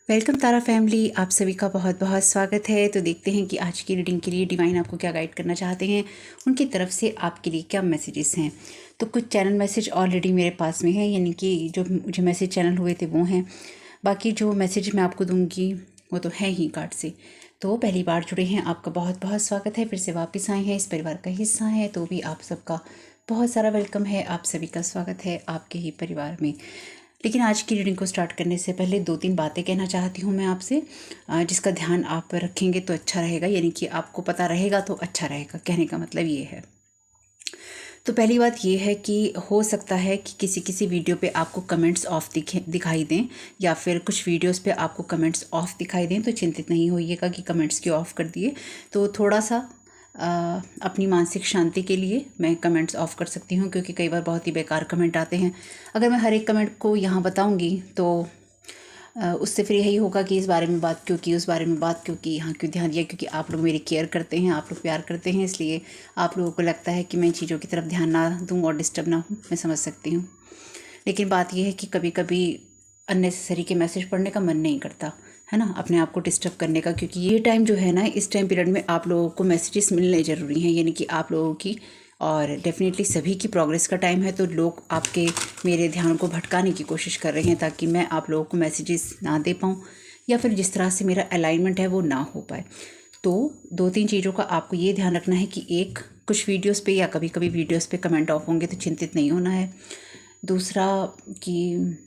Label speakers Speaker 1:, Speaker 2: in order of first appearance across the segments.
Speaker 1: Welcome तारा family, आप सभी का बहुत बहुत स्वागत है। तो देखते हैं कि आज की रीडिंग के लिए डिवाइन आपको क्या गाइड करना चाहते हैं, उनकी तरफ से आपके लिए क्या मैसेजेस हैं। तो कुछ चैनल मैसेज ऑलरेडी मेरे पास में है, यानी कि जो मुझे मैसेज चैनल हुए थे वो हैं। बाकी जो मैसेज मैं आपको दूंगी वो तो है ही कार्ड से। तो पहली बार जुड़े हैं, आपका बहुत बहुत स्वागत है। फिर से वापस आए हैं, इस परिवार का हिस्सा है, तो भी आप सबका बहुत सारा वेलकम है। आप सभी का स्वागत है आपके ही परिवार में। लेकिन आज की रीडिंग को स्टार्ट करने से पहले 2-3 बातें कहना चाहती हूँ मैं आपसे, जिसका ध्यान आप रखेंगे तो अच्छा रहेगा, यानी कि आपको पता रहेगा तो अच्छा रहेगा। कहने का मतलब ये है। तो पहली बात ये है कि हो सकता है कि किसी किसी वीडियो पे आपको कमेंट्स ऑफ दिखाई दें, या फिर कुछ वीडियोस पे आपको कमेंट्स ऑफ दिखाई दें। तो चिंतित नहीं होइएगा कि कमेंट्स क्यों ऑफ कर दिए। तो थोड़ा सा अपनी मानसिक शांति के लिए मैं कमेंट्स ऑफ कर सकती हूँ, क्योंकि कई बार बहुत ही बेकार कमेंट आते हैं। अगर मैं हर एक कमेंट को यहाँ बताऊँगी तो उससे फिर यही होगा कि इस बारे में बात क्यों की, उस बारे में बात क्यों की, यहाँ क्यों ध्यान दिया। क्योंकि आप लोग मेरी केयर करते हैं, आप लोग प्यार करते हैं, इसलिए आप लोगों को लगता है कि मैं चीज़ों की तरफ ध्यान ना दूँ और डिस्टर्ब ना हूँ। मैं समझ सकती हूँ, लेकिन बात यह है कि कभी कभी अननेसेसरी के मैसेज पढ़ने का मन नहीं करता है ना, अपने आप को डिस्टर्ब करने का। क्योंकि ये टाइम जो है ना, इस टाइम पीरियड में आप लोगों को मैसेजेस मिलने ज़रूरी हैं, यानी कि आप लोगों की और डेफिनेटली सभी की प्रोग्रेस का टाइम है। तो लोग आपके मेरे ध्यान को भटकाने की कोशिश कर रहे हैं, ताकि मैं आप लोगों को मैसेजेस ना दे पाऊँ, या फिर जिस तरह से मेरा अलाइनमेंट है वो ना हो पाए। तो 2-3 चीज़ों का आपको ये ध्यान रखना है कि एक, कुछ वीडियोस पे या कभी कभी वीडियोस पे कमेंट ऑफ होंगे तो चिंतित नहीं होना है। दूसरा कि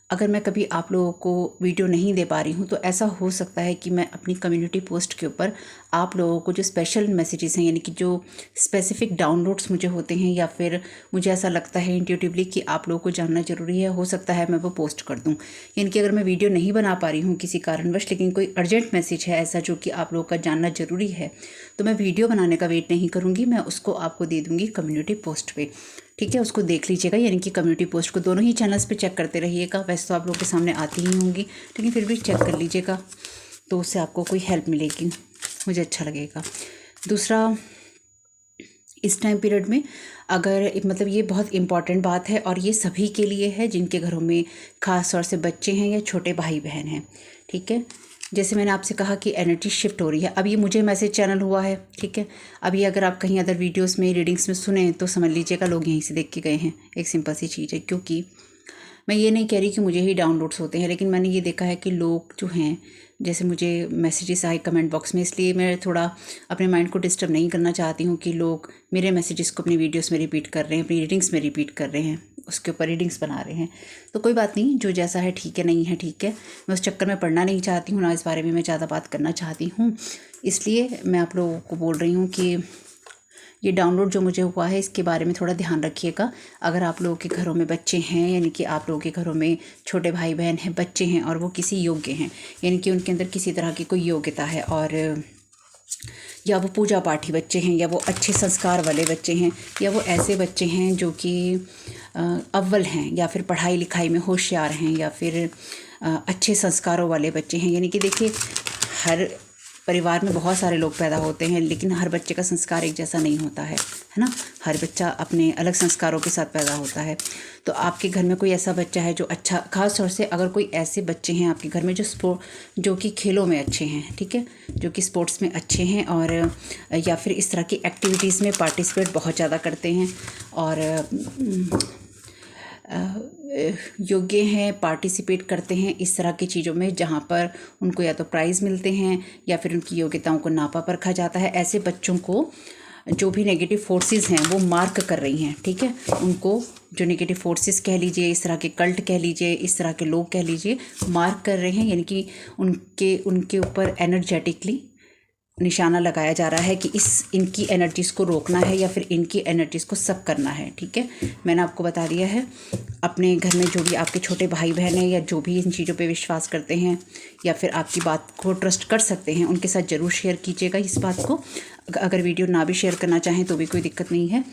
Speaker 1: अगर मैं कभी आप लोगों को वीडियो नहीं दे पा रही हूँ तो ऐसा हो सकता है कि मैं अपनी कम्युनिटी पोस्ट के ऊपर आप लोगों को जो स्पेशल मैसेजेस हैं, यानी कि जो स्पेसिफिक डाउनलोड्स मुझे होते हैं, या फिर मुझे ऐसा लगता है इंट्यूटिवली कि आप लोगों को जानना ज़रूरी है, हो सकता है मैं वो पोस्ट कर दूँ। यानी कि अगर मैं वीडियो नहीं बना पा रही हूँ किसी कारणवश, लेकिन कोई अर्जेंट मैसेज है ऐसा जो कि आप लोगों का जानना ज़रूरी है, तो मैं वीडियो बनाने का वेट नहीं करूँगी, मैं उसको आपको दे दूँगी कम्युनिटी पोस्ट पे। ठीक है, उसको देख लीजिएगा, यानी कि कम्युनिटी पोस्ट को दोनों ही चैनल्स पे चेक करते रहिएगा। वैसे तो आप लोगों के सामने आती ही होंगी, लेकिन फिर भी चेक कर लीजिएगा, तो उससे आपको कोई हेल्प मिलेगी, मुझे अच्छा लगेगा। दूसरा, इस टाइम पीरियड में अगर मतलब ये बहुत इम्पॉर्टेंट बात है, और ये सभी के लिए है जिनके घरों में ख़ास तौर से बच्चे हैं या छोटे भाई बहन हैं। ठीक है, जैसे मैंने आपसे कहा कि एनर्जी शिफ्ट हो रही है। अब ये मुझे मैसेज चैनल हुआ है, ठीक है। अभी अगर आप कहीं अदर वीडियोस में, रीडिंग्स में सुने तो समझ लीजिएगा लोग यहीं से देख के गए हैं। एक सिंपल सी चीज़ है, क्योंकि मैं ये नहीं कह रही कि मुझे ही डाउनलोड्स होते हैं, लेकिन मैंने ये देखा है कि लोग जो हैं, जैसे मुझे मैसेजेस आए कमेंट बॉक्स में, इसलिए मैं थोड़ा अपने माइंड को डिस्टर्ब नहीं करना चाहती हूँ कि लोग मेरे मैसेजेस को अपनी वीडियोस में रिपीट कर रहे हैं, अपनी रीडिंग्स में रिपीट कर रहे हैं, उसके ऊपर रीडिंग्स बना रहे हैं। तो कोई बात नहीं, जो जैसा है ठीक है, नहीं है ठीक है। मैं उस चक्कर में पढ़ना नहीं चाहती हूँ, ना इस बारे में मैं ज़्यादा बात करना चाहती हूँ। इसलिए मैं आप लोगों को बोल रही हूँ कि ये डाउनलोड जो मुझे हुआ है इसके बारे में थोड़ा ध्यान रखिएगा। अगर आप लोगों के घरों में बच्चे हैं, यानी कि आप लोगों के घरों में छोटे भाई बहन हैं, बच्चे हैं, और वो किसी योग्य हैं, यानी कि उनके अंदर किसी तरह की कोई योग्यता है, और या वो पूजा पाठी बच्चे हैं, या वो अच्छे संस्कार वाले बच्चे हैं, या वो ऐसे बच्चे हैं जो कि अव्वल हैं, या फिर पढ़ाई लिखाई में होशियार हैं, या फिर अच्छे संस्कारों वाले बच्चे हैं। यानी कि देखिए, हर परिवार में बहुत सारे लोग पैदा होते हैं, लेकिन हर बच्चे का संस्कार एक जैसा नहीं होता है ना। हर बच्चा अपने अलग संस्कारों के साथ पैदा होता है। तो आपके घर में कोई ऐसा बच्चा है जो अच्छा, खास तौर से अगर कोई ऐसे बच्चे हैं आपके घर में जो कि खेलों में अच्छे हैं, ठीक है, जो कि स्पोर्ट्स में अच्छे हैं, और या फिर इस तरह की एक्टिविटीज़ में पार्टिसिपेट बहुत ज़्यादा करते हैं, और योग्य हैं, पार्टिसिपेट करते हैं इस तरह की चीज़ों में जहाँ पर उनको या तो प्राइज़ मिलते हैं, या फिर उनकी योग्यताओं को नापा परखा जाता है। ऐसे बच्चों को जो भी नेगेटिव फोर्सेस हैं वो मार्क कर रही हैं, ठीक है। उनको जो नेगेटिव फोर्सेस कह लीजिए, इस तरह के कल्ट कह लीजिए, इस तरह के लोग कह लीजिए, मार्क कर रहे हैं, यानी कि उनके ऊपर एनर्जेटिकली निशाना लगाया जा रहा है कि इनकी एनर्जीज़ को रोकना है, या फिर इनकी एनर्जीज़ को सब करना है। ठीक है, मैंने आपको बता दिया है। अपने घर में जो भी आपके छोटे भाई बहन हैं, या जो भी इन चीज़ों पे विश्वास करते हैं, या फिर आपकी बात को ट्रस्ट कर सकते हैं, उनके साथ ज़रूर शेयर कीजिएगा इस बात को। अगर वीडियो ना भी शेयर करना चाहें तो भी कोई दिक्कत नहीं है,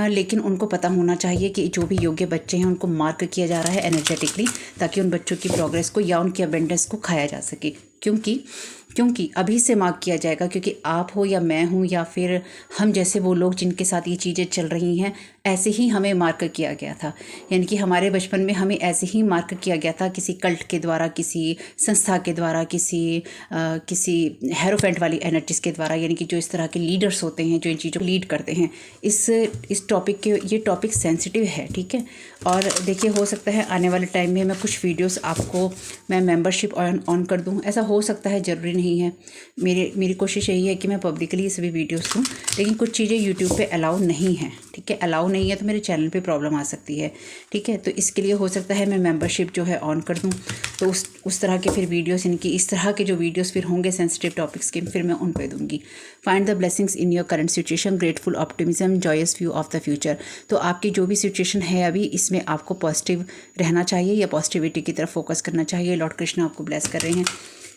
Speaker 1: लेकिन उनको पता होना चाहिए कि जो भी योग्य बच्चे हैं उनको मार्क किया जा रहा है एनर्जेटिकली, ताकि उन बच्चों की प्रोग्रेस को या उनकी अबेंडेंस को खाया जा सके। क्योंकि अभी से मार्क किया जाएगा, क्योंकि आप हो या मैं हूँ या फिर हम जैसे वो लोग जिनके साथ ये चीज़ें चल रही हैं, ऐसे ही हमें मार्क किया गया था। यानी कि हमारे बचपन में हमें ऐसे ही मार्क किया गया था, किसी कल्ट के द्वारा, किसी संस्था के द्वारा, किसी हेरोफेंट वाली एनर्जीज के द्वारा, यानी कि जो इस तरह के लीडर्स होते हैं जो इन चीज़ों को लीड करते हैं। इस टॉपिक के ये टॉपिक सेंसिटिव है, ठीक है। और देखिए, हो सकता है आने वाले टाइम में मैं कुछ वीडियोस आपको मैं मेंबरशिप ऑन कर दूं, ऐसा हो सकता है, ज़रूरी नहीं है। मेरी कोशिश यही है कि मैं पब्लिकली सभी वीडियोस दूं, लेकिन कुछ चीज़ें यूट्यूब पे अलाउ नहीं है, ठीक है। अलाउ नहीं है तो मेरे चैनल पे प्रॉब्लम आ सकती है, ठीक है। तो इसके लिए हो सकता है मैं मेंबरशिप जो है ऑन कर दूं, तो उस तरह के फिर वीडियोस, यानी कि इस तरह के जो वीडियोस फिर होंगे सेंसिटिव टॉपिक्स के, फिर मैं उन पे दूंगी। Find the blessings in your current situation, grateful optimism, joyous view of the future. तो आपकी जो भी सिचुएशन है अभी, इसमें आपको पॉजिटिव रहना चाहिए या पॉजिटिविटी की तरफ फोकस करना चाहिए। लॉर्ड कृष्णा आपको ब्लेस कर रहे हैं।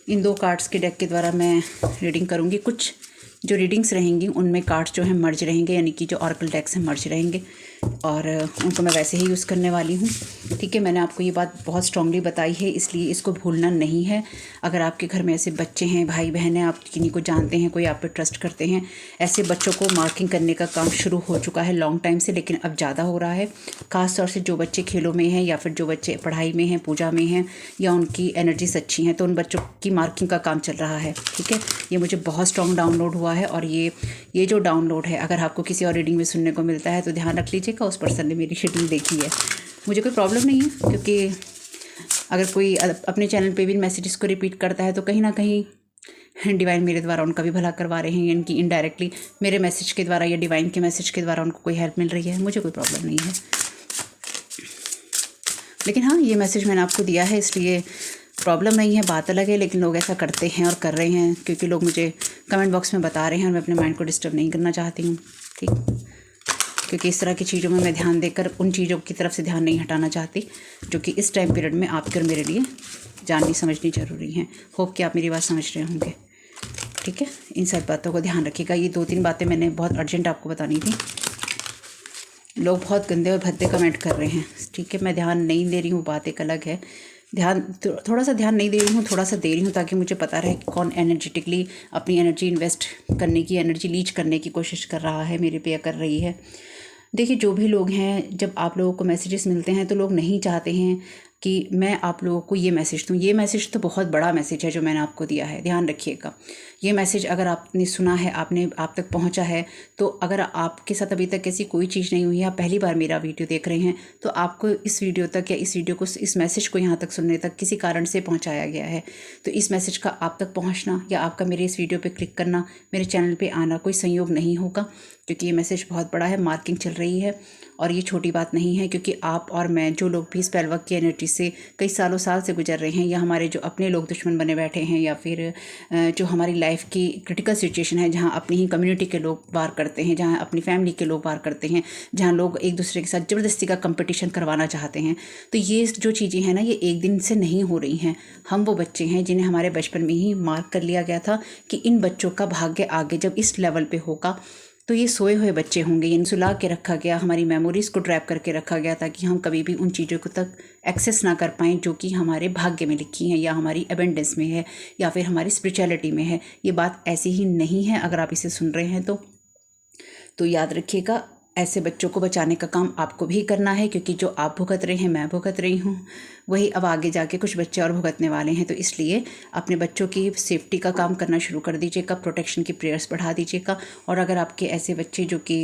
Speaker 1: इन 2 कार्ड्स के डेक के द्वारा मैं रीडिंग करूँगी। कुछ जो रीडिंग्स रहेंगी उनमें कार्ड्स जो हैं मर्ज रहेंगे, यानी कि जो ऑरेकल डेक्स हैं मर्ज रहेंगे, और उनको मैं वैसे ही यूज़ करने वाली हूँ, ठीक है। मैंने आपको ये बात बहुत स्ट्रांगली बताई है, इसलिए इसको भूलना नहीं है। अगर आपके घर में ऐसे बच्चे हैं, भाई बहन हैं, आप किन्हीं को जानते हैं, कोई आप पे ट्रस्ट करते हैं, ऐसे बच्चों को मार्किंग करने का काम शुरू हो चुका है लॉन्ग टाइम से, लेकिन अब ज़्यादा हो रहा है। ख़ास तौर से जो बच्चे खेलों में हैं या फिर जो बच्चे पढ़ाई में हैं, पूजा में हैं, या उनकी एनर्जीज अच्छी हैं, तो उन बच्चों की मार्किंग का काम चल रहा है, ठीक है। ये मुझे बहुत स्ट्रॉन्ग डाउनलोड हुआ है, और ये जो डाउनलोड है, अगर आपको किसी और रीडिंग में सुनने को मिलता है तो ध्यान रख लीजिएगा, उस पर्सन ने मेरी रीडिंग देखी है। मुझे कोई प्रॉब्लम नहीं है, क्योंकि अगर कोई अपने चैनल पे भी मैसेजेस को रिपीट करता है तो कहीं ना कहीं डिवाइन मेरे द्वारा उनका भी भला करवा रहे हैं, यानी कि इनडायरेक्टली मेरे मैसेज के द्वारा या डिवाइन के मैसेज के द्वारा उनको कोई हेल्प मिल रही है। मुझे कोई प्रॉब्लम नहीं है, लेकिन हाँ, ये मैसेज मैंने आपको दिया है, इसलिए प्रॉब्लम नहीं है, बात अलग है। लेकिन लोग ऐसा करते हैं और कर रहे हैं, क्योंकि लोग मुझे कमेंट बॉक्स में बता रहे हैं, और मैं अपने माइंड को डिस्टर्ब नहीं करना चाहती हूँ, ठीक। क्योंकि इस तरह की चीज़ों में मैं ध्यान देकर उन चीज़ों की तरफ से ध्यान नहीं हटाना चाहती, जो कि इस टाइम पीरियड में आपके और मेरे लिए जाननी समझनी ज़रूरी है। होप कि आप मेरी बात समझ रहे होंगे, ठीक है। इन सब बातों को ध्यान रखिएगा। ये 2-3 बातें मैंने बहुत अर्जेंट आपको बतानी थी। लोग बहुत गंदे और भद्दे कमेंट कर रहे हैं, ठीक है। मैं ध्यान नहीं दे रही हूँ, बात एक अलग है। थोड़ा सा ध्यान नहीं दे रही हूँ, थोड़ा सा दे रही हूँ, ताकि मुझे पता रहे कि कौन एनर्जेटिकली अपनी एनर्जी इन्वेस्ट करने की, एनर्जी लीच करने की कोशिश कर रहा है मेरे पे या कर रही है। देखिए, जो भी लोग हैं, जब आप लोगों को मैसेजेस मिलते हैं तो लोग नहीं चाहते हैं कि मैं आप लोगों को ये मैसेज दूँ। ये मैसेज तो बहुत बड़ा मैसेज है जो मैंने आपको दिया है, ध्यान रखिएगा। ये मैसेज अगर आपने सुना है, आप तक पहुंचा है, तो अगर आपके साथ अभी तक ऐसी कोई चीज़ नहीं हुई है, आप पहली बार मेरा वीडियो देख रहे हैं, तो आपको इस वीडियो तक या इस मैसेज को यहाँ तक सुनने तक किसी कारण से पहुँचाया गया है। तो इस मैसेज का आप तक पहुँचना या आपका मेरे इस वीडियो पर क्लिक करना, मेरे चैनल पर आना कोई संयोग नहीं होगा, क्योंकि ये मैसेज बहुत बड़ा है, मार्किंग चल रही है, और ये छोटी बात नहीं है। क्योंकि आप और मैं, जो लोग भी स्पेल वर्क की एनर्जी से कई साल से गुजर रहे हैं, या हमारे जो अपने लोग दुश्मन बने बैठे हैं, या फिर जो हमारी लाइफ की क्रिटिकल सिचुएशन है, जहाँ अपनी ही कम्युनिटी के लोग वार करते हैं, जहाँ अपनी फैमिली के लोग वार करते हैं, जहाँ लोग एक दूसरे के साथ ज़बरदस्ती का कंपटीशन करवाना चाहते हैं, तो ये जो चीज़ें हैं ना, ये एक दिन से नहीं हो रही हैं। हम वो बच्चे हैं जिन्हें हमारे बचपन में ही मार्क कर लिया गया था कि इन बच्चों का भाग्य आगे जब इस लेवल पे होगा तो ये सोए हुए बच्चे होंगे। ये सुला के रखा गया, हमारी मेमोरीज़ को ट्रैप करके रखा गया था कि हम कभी भी उन चीज़ों को तक एक्सेस ना कर पाएँ जो कि हमारे भाग्य में लिखी हैं, या हमारी एबेंडेंस में है, या फिर हमारी स्पिरिचुअलिटी में है। ये बात ऐसी ही नहीं है। अगर आप इसे सुन रहे हैं तो याद रखिएगा, ऐसे बच्चों को बचाने का काम आपको भी करना है, क्योंकि जो आप भुगत रहे हैं, मैं भुगत रही हूँ, वही अब आगे जाके कुछ बच्चे और भुगतने वाले हैं। तो इसलिए अपने बच्चों की सेफ्टी का काम करना शुरू कर दीजिएगा, प्रोटेक्शन की प्रेयर्स बढ़ा दीजिएगा। और अगर आपके ऐसे बच्चे जो कि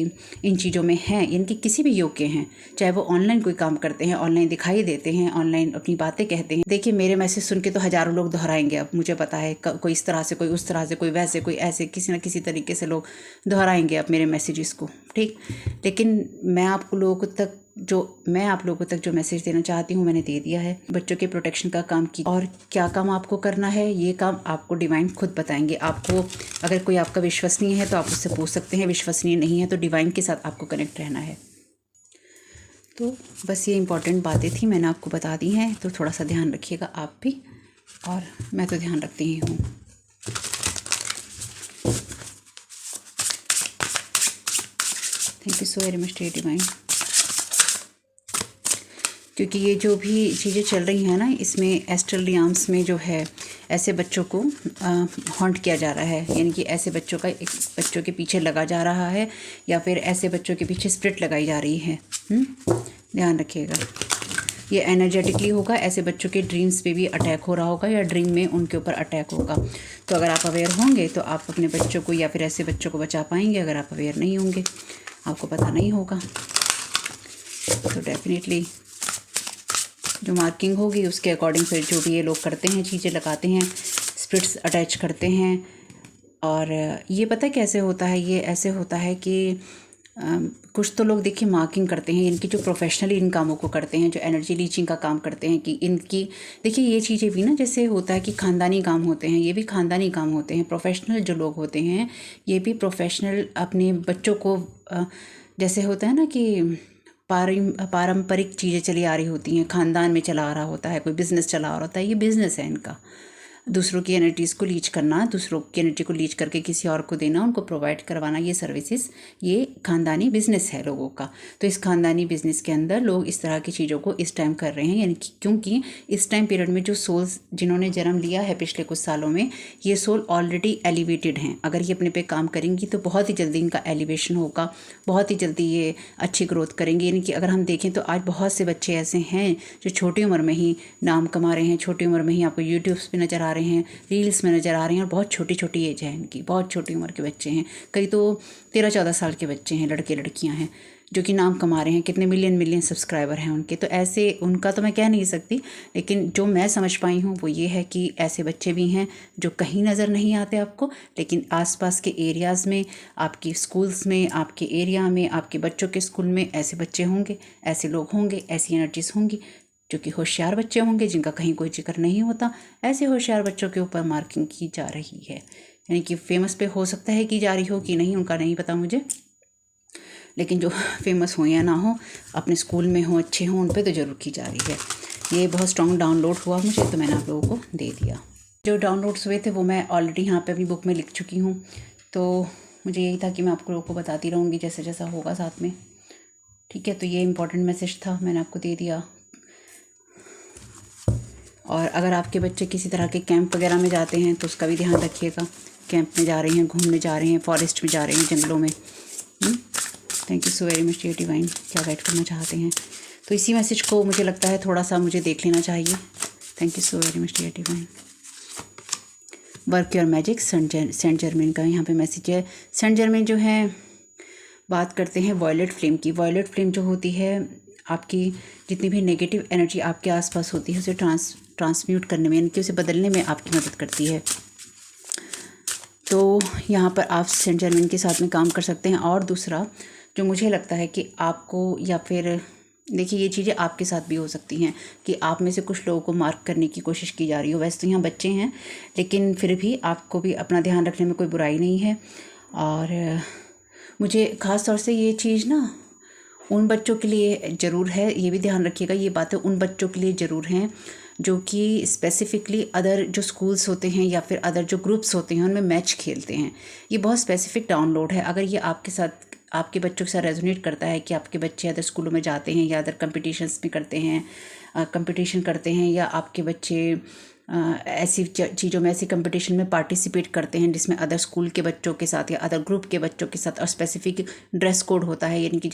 Speaker 1: इन चीज़ों में हैं, यानी कि किसी भी योग के हैं, चाहे वो ऑनलाइन कोई काम करते हैं, ऑनलाइन दिखाई देते हैं, ऑनलाइन अपनी बातें कहते हैं, देखिए मेरे मैसेज सुन के तो हज़ारों लोग दोहराएंगे। अब मुझे पता है, कोई इस तरह से, कोई उस तरह से, कोई वैसे, कोई ऐसे, किसी न किसी तरीके से लोग दोहराएंगे अब मेरे मैसेजेस को, ठीक। लेकिन मैं आप लोगों तक जो मैसेज देना चाहती हूँ मैंने दे दिया है। बच्चों के प्रोटेक्शन का काम की, और क्या काम आपको करना है, ये काम आपको डिवाइन खुद बताएंगे। आपको अगर कोई आपका विश्वसनीय है तो आप उससे पूछ सकते हैं, विश्वसनीय नहीं है तो डिवाइन के साथ आपको कनेक्ट रहना है। तो बस ये इंपॉर्टेंट बातें थी, मैंने आपको बता दी हैं, तो थोड़ा सा ध्यान रखिएगा आप भी, और मैं तो ध्यान रखती ही हूँ। Thank you so very much divine. क्योंकि ये जो भी चीज़ें चल रही हैं ना, इसमें एस्ट्रल रियाम्स में जो है ऐसे बच्चों को हॉन्ट किया जा रहा है, यानी कि ऐसे बच्चों का एक बच्चों के पीछे लगा जा रहा है, या फिर ऐसे बच्चों के पीछे स्पिरिट लगाई जा रही है। ध्यान रखिएगा, ये एनर्जेटिकली होगा। ऐसे बच्चों के ड्रीम्स पे भी अटैक हो रहा होगा, या ड्रीम में उनके ऊपर अटैक होगा। तो अगर आप अवेयर होंगे तो आप अपने बच्चों को या फिर ऐसे बच्चों को बचा पाएंगे। अगर आप अवेयर नहीं होंगे, आपको पता नहीं होगा, तो डेफिनेटली जो मार्किंग होगी उसके अकॉर्डिंग फिर जो भी ये लोग करते हैं, चीज़ें लगाते हैं, स्पिरिट्स अटैच करते हैं। और ये पता कैसे होता है, ये ऐसे होता है कि कुछ तो लोग देखिए मार्किंग करते हैं, इनकी जो प्रोफेशनली इन कामों को करते हैं, जो एनर्जी लीचिंग का काम करते हैं, कि इनकी देखिए ये चीज़ें भी ना जैसे होता है कि ख़ानदानी काम होते हैं, ये भी ख़ानदानी काम होते हैं। प्रोफेशनल जो लोग होते हैं ये भी प्रोफेशनल अपने बच्चों को जैसे होता है ना कि पारंपरिक चीज़ें चली आ रही होती हैं, ख़ानदान में चला आ रहा होता है, कोई बिज़नेस चला आ रहा होता है, ये बिज़नेस है इनका। दूसरों की एनर्जीज़ को लीच करना, दूसरों की एनर्जी को लीच करके किसी और को देना, उनको प्रोवाइड करवाना, ये सर्विसेज, ये ख़ानदानी बिज़नेस है लोगों का। तो इस ख़ानदानी बिज़नेस के अंदर लोग इस तरह की चीज़ों को इस टाइम कर रहे हैं, यानी कि क्योंकि इस टाइम पीरियड में जो सोल्स जिन्होंने जन्म लिया है पिछले कुछ सालों में, ये सोल ऑलरेडी एलिवेटेड हैं। अगर ये अपने पे काम करेंगी तो बहुत ही जल्दी इनका एलिवेशन होगा, बहुत ही जल्दी ये अच्छी ग्रोथ करेंगे। यानी कि अगर हम देखें तो आज बहुत से बच्चे ऐसे हैं जो छोटी उम्र में ही नाम कमा रहे हैं, छोटी उम्र में ही आपको यूट्यूब्स पे नज़र आ रहे हैं, रील्स में नज़र आ रहे हैं, और बहुत छोटी छोटी एज है इनकी, बहुत छोटी उम्र के बच्चे हैं, कई तो 13-14 साल के बच्चे हैं, लड़के लड़कियां हैं जो कि नाम कमा रहे हैं, कितने मिलियन सब्सक्राइबर हैं उनके। तो ऐसे उनका तो मैं कह नहीं सकती, लेकिन जो मैं समझ पाई हूँ वो ये है कि ऐसे बच्चे भी हैं जो कहीं नज़र नहीं आते आपको, लेकिन आसपास के एरियाज़ में, आपकी स्कूल्स में, आपके एरिया में, आपके बच्चों के स्कूल में ऐसे बच्चे होंगे, ऐसे लोग होंगे, ऐसी एनर्जीज होंगी, जो कि होशियार बच्चे होंगे, जिनका कहीं कोई जिक्र नहीं होता। ऐसे होशियार बच्चों के ऊपर मार्किंग की जा रही है, यानी कि फेमस पे हो सकता है की जा रही हो कि नहीं, उनका नहीं पता मुझे, लेकिन जो फेमस हो या ना हो, अपने स्कूल में हो, अच्छे हों, उन पर तो ज़रूर की जा रही है। ये बहुत स्ट्रॉन्ग डाउनलोड हुआ मुझे, तो मैंने आप लोगों को दे दिया। जो डाउनलोड्स हुए थे वो मैं ऑलरेडी यहाँ पे अपनी बुक में लिख चुकी हूँ, तो मुझे यही था कि मैं आप लोगों को बताती रहूँगी जैसे जैसा होगा साथ में। ठीक है, तो ये इंपॉर्टेंट मैसेज था, मैंने आपको दे दिया। और अगर आपके बच्चे किसी तरह के कैंप वगैरह में जाते हैं तो उसका भी ध्यान रखिएगा। कैंप में जा रहे हैं, घूमने जा रहे हैं, फॉरेस्ट में जा रहे हैं, जंगलों में। Thank you so very much dear divine, क्या गाइड करना चाहते हैं। तो इसी मैसेज को मुझे लगता है थोड़ा सा मुझे देख लेना चाहिए। Thank you so very much dear divine. Work your magic, Saint Germain का यहाँ पे मैसेज है। सेंट जर्मेन जो है, बात करते हैं वॉयलेट फ्लेम की। वॉयलेट फ्लेम जो होती है, आपकी जितनी भी नेगेटिव एनर्जी आपके आसपास होती है उसे ट्रांसम्यूट करने में, यानी कि उसे बदलने में आपकी मदद करती है। तो यहाँ पर आप सेंट जर्मेन के साथ में काम कर सकते हैं। और दूसरा जो मुझे लगता है कि आपको, या फिर देखिए ये चीज़ें आपके साथ भी हो सकती हैं कि आप में से कुछ लोगों को मार्क करने की कोशिश की जा रही हो। वैसे तो यहाँ बच्चे हैं, लेकिन फिर भी आपको भी अपना ध्यान रखने में कोई बुराई नहीं है। और मुझे ख़ास तौर से ये चीज़ ना उन बच्चों के लिए ज़रूर है, ये भी ध्यान रखिएगा, ये बातें उन बच्चों के लिए ज़रूर हैं जो कि स्पेसिफ़िकली अदर जो स्कूल्स होते हैं या फिर अदर जो ग्रुप्स होते हैं उनमें मैच खेलते हैं। ये बहुत स्पेसिफिक डाउनलोड है। अगर ये आपके साथ, आपके बच्चों के साथ रेजोनेट करता है कि आपके बच्चे अदर स्कूलों में जाते हैं या अदर कंपटीशन्स में करते हैं, कंपटीशन करते हैं, या आपके बच्चे ऐसी चीज़ों में, ऐसी कंपटीशन में पार्टिसिपेट करते हैं जिसमें अदर स्कूल के बच्चों के साथ या अदर ग्रुप के बच्चों के साथ, और स्पेसिफिक ड्रेस कोड होता है, यानी कि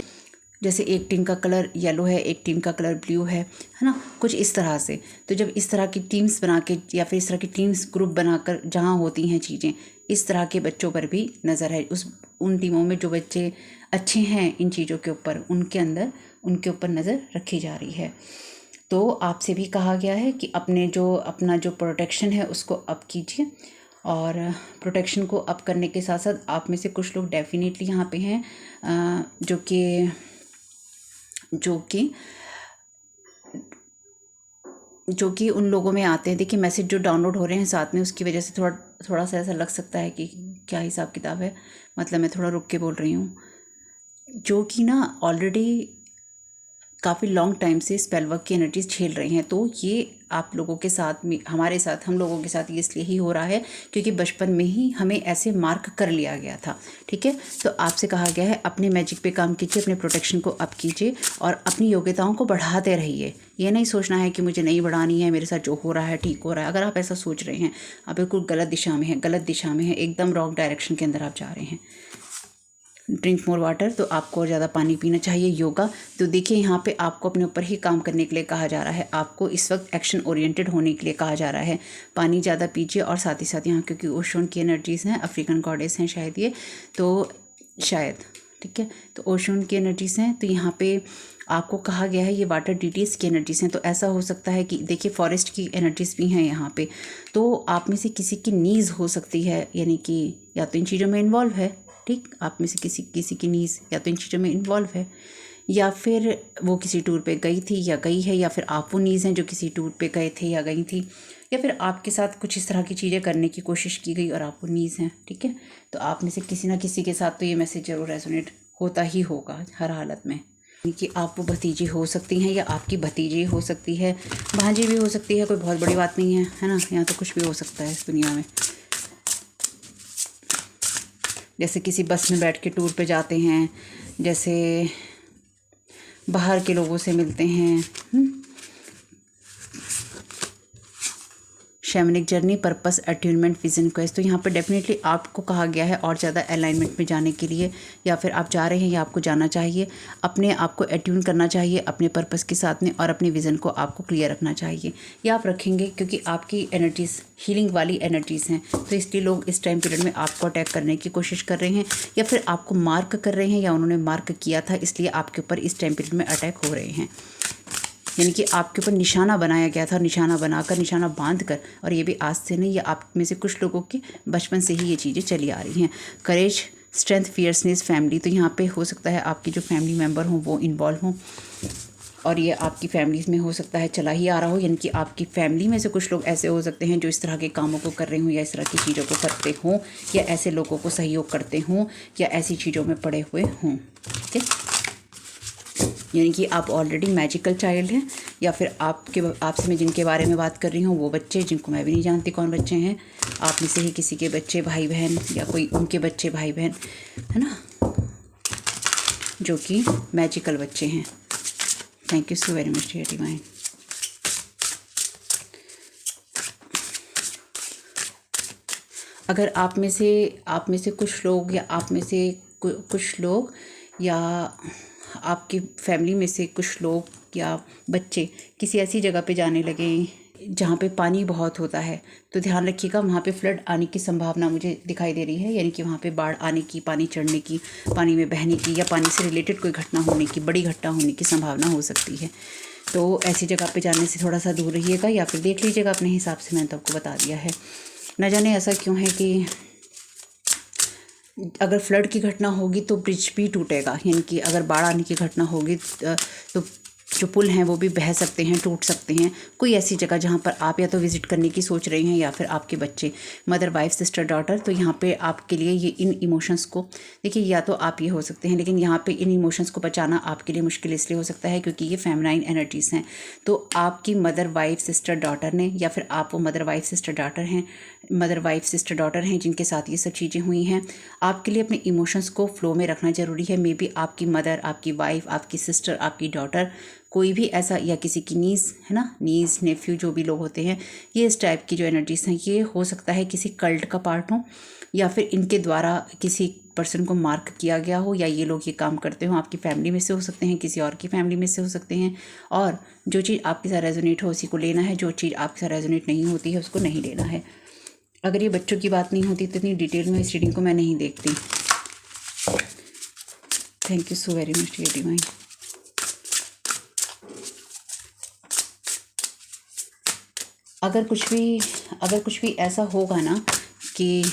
Speaker 1: जैसे एक टीम का कलर येलो है, एक टीम का कलर ब्लू है ना, कुछ इस तरह से। तो जब इस तरह की टीम्स बना के या फिर इस तरह की टीम्स ग्रुप बनाकर जहाँ होती हैं चीज़ें, इस तरह के बच्चों पर भी नज़र है। उन टीमों में जो बच्चे अच्छे हैं इन चीज़ों के ऊपर, उनके ऊपर नज़र रखी जा रही है। तो आपसे भी कहा गया है कि अपना जो प्रोटेक्शन है उसको अप कीजिए। और प्रोटेक्शन को अप करने के साथ साथ आप में से कुछ लोग डेफिनेटली यहाँ पे हैं जो कि उन लोगों में आते हैं। देखिए मैसेज जो डाउनलोड हो रहे हैं साथ में, उसकी वजह से थोड़ा सा ऐसा लग सकता है कि क्या हिसाब किताब है, मतलब मैं थोड़ा रुक के बोल रही हूँ। जो कि ना ऑलरेडी काफ़ी लॉन्ग टाइम से स्पेल वर्क की एनर्जीज झेल रहे हैं। तो ये आप लोगों के साथ में, हमारे साथ, हम लोगों के साथ ये इसलिए ही हो रहा है क्योंकि बचपन में ही हमें ऐसे मार्क कर लिया गया था। ठीक है, तो आपसे कहा गया है अपने मैजिक पे काम कीजिए, अपने प्रोटेक्शन को अप कीजिए और अपनी योग्यताओं को बढ़ाते रहिए। ये नहीं सोचना है कि मुझे नहीं बढ़ानी है, मेरे साथ जो हो रहा है ठीक हो रहा है। अगर आप ऐसा सोच रहे हैं, आप बिल्कुल गलत दिशा में हैं, गलत दिशा में हैं, एकदम रॉन्ग डायरेक्शन के अंदर आप जा रहे हैं। ड्रिंक मोर वाटर, तो आपको ज़्यादा पानी पीना चाहिए। योगा, तो देखिए यहाँ पे आपको अपने ऊपर ही काम करने के लिए कहा जा रहा है, आपको इस वक्त एक्शन ओरिएंटेड होने के लिए कहा जा रहा है। पानी ज़्यादा पीजिए और साथ ही साथ यहाँ क्योंकि ओशोन की एनर्जीज़ हैं, अफ्रीकन गॉडेस हैं शायद ये, तो शायद, ठीक है, तो ओशोन की एनर्जीज़ हैं। तो यहाँ पे आपको कहा गया है ये वाटर डीटीज की एनर्जीज़ हैं। तो ऐसा हो सकता है कि देखिए फॉरेस्ट की एनर्जीज़ भी हैं यहाँ पे, तो आप में से किसी की नीज़ हो सकती है, यानी कि या तो इन चीज़ों में इन्वॉल्व है, ठीक, आप में से किसी की नीज़ या तो इन चीज़ों में इन्वॉल्व है, या फिर वो किसी टूर पे गई थी या गई है, या फिर आप वो नीज़ हैं जो किसी टूर पे गए थे या गई थी, या फिर आपके साथ कुछ इस तरह की चीज़ें करने की कोशिश की गई और आप वो नीज़ हैं। ठीक है, तो आप में से किसी ना किसी के साथ तो ये मैसेज ज़रूर रेजोनेट होता ही होगा हर हालत में, कि आप वो भतीजी हो सकती हैं या आपकी भतीजी हो सकती है, भांजी भी हो सकती है, कोई बहुत बड़ी बात नहीं है ना, यहाँ तो कुछ भी हो सकता है इस दुनिया में। जैसे किसी बस में बैठ के टूर पे जाते हैं, जैसे बाहर के लोगों से मिलते हैं, shamanic journey, purpose, attunement, vision, quest. तो यहाँ पर डेफिनेटली आपको कहा गया है और ज़्यादा अलाइनमेंट में जाने के लिए, या फिर आप जा रहे हैं या आपको जाना चाहिए, अपने आप को अट्यून करना चाहिए अपने पर्पस के साथ में, और अपने विज़न को आपको क्लियर रखना चाहिए। ये आप रखेंगे क्योंकि आपकी एनर्जीज़ हीलिंग वाली एनर्जीज़ हैं, तो इसलिए लोग इस टाइम पीरियड में आपको अटैक करने की कोशिश कर रहे हैं, या फिर आपको मार्क कर रहे हैं, या उन्होंने मार्क किया था इसलिए आपके ऊपर इस टाइम पीरियड में अटैक हो रहे हैं। यानी कि आपके ऊपर निशाना बनाया गया था, निशाना बनाकर, निशाना बांध कर, और ये भी आज से नहीं, ये आप में से कुछ लोगों के बचपन से ही ये चीज़ें चली आ रही हैं। करेज, स्ट्रेंथ, फियर्सनेस, फैमिली, तो यहाँ पे हो सकता है आपकी जो फैमिली मेम्बर हों वो इन्वॉल्व हों, और ये आपकी फैमिलीज़ में हो सकता है चला ही आ रहा हो, यानी कि आपकी फैमिली में से कुछ लोग ऐसे हो सकते हैं जो इस तरह के कामों को कर रहे हों, या इस तरह की चीज़ों को करते हों, या ऐसे लोगों को सहयोग करते हों, या ऐसी चीज़ों में पड़े हुए हों। ठीक है, यानी कि आप ऑलरेडी मैजिकल चाइल्ड हैं, या फिर आपसे मैं जिनके बारे में बात कर रही हूँ वो बच्चे जिनको मैं भी नहीं जानती कौन बच्चे हैं, आप में से ही किसी के बच्चे भाई बहन, या कोई उनके बच्चे भाई बहन, है ना, जो कि मैजिकल बच्चे हैं। Thank you so very much dear divine. अगर आप में से कुछ लोग, या आप में से कुछ लोग, या आपकी फैमिली में से कुछ लोग या बच्चे किसी ऐसी जगह पे जाने लगे जहाँ पे पानी बहुत होता है, तो ध्यान रखिएगा वहाँ पे फ्लड आने की संभावना मुझे दिखाई दे रही है, यानी कि वहाँ पे बाढ़ आने की, पानी चढ़ने की, पानी में बहने की, या पानी से रिलेटेड कोई घटना होने की, बड़ी घटना होने की संभावना हो सकती है। तो ऐसी जगह पे जाने से थोड़ा सा दूर रहिएगा, या फिर देख लीजिएगा अपने हिसाब से, मैंने तो आपको बता दिया है। न जाने ऐसा क्यों है कि अगर फ्लड की घटना होगी तो ब्रिज भी टूटेगा, यानी कि अगर बाढ़ आने की घटना होगी तो जो पुल हैं वो भी बह सकते हैं, टूट सकते हैं। कोई ऐसी जगह जहाँ पर आप या तो विज़िट करने की सोच रहे हैं, या फिर आपके बच्चे, मदर, वाइफ, सिस्टर, डॉटर, तो यहाँ पे आपके लिए ये इन इमोशंस को, देखिए या तो आप ये हो सकते हैं, लेकिन यहाँ पे इन इमोशंस को बचाना आपके लिए मुश्किल इसलिए हो सकता है क्योंकि ये फेमिनाइन एनर्जीज़ हैं। तो आपकी मदर, वाइफ, सिस्टर, डॉटर ने, या फिर आप वो मदर, वाइफ, सिस्टर, डॉटर हैं जिनके साथ ये सब चीज़ें हुई हैं, आपके लिए अपने इमोशंस को फ्लो में रखना ज़रूरी है। मे बी आपकी मदर, आपकी वाइफ, आपकी सिस्टर, आपकी डॉटर, कोई भी ऐसा, या किसी की नीज़, है ना, नीज़, नेफ्यू, जो भी लोग होते हैं, ये इस टाइप की जो एनर्जीज़ हैं, ये हो सकता है किसी कल्ट का पार्ट हो, या फिर इनके द्वारा किसी पर्सन को मार्क किया गया हो, या ये लोग ये काम करते हो। आपकी फैमिली में से हो सकते हैं, किसी और की फैमिली में से हो सकते हैं, और जो चीज़ आपके साथ रेजोनेट हो उसी को लेना है, जो चीज़ आपके साथ रेजोनेट नहीं होती है उसको नहीं लेना है। अगर ये बच्चों की बात नहीं होती तो इतनी डिटेल में इस रीडिंग को मैं नहीं देखती। Thank you so very much dear divine. अगर कुछ भी ऐसा होगा ना कि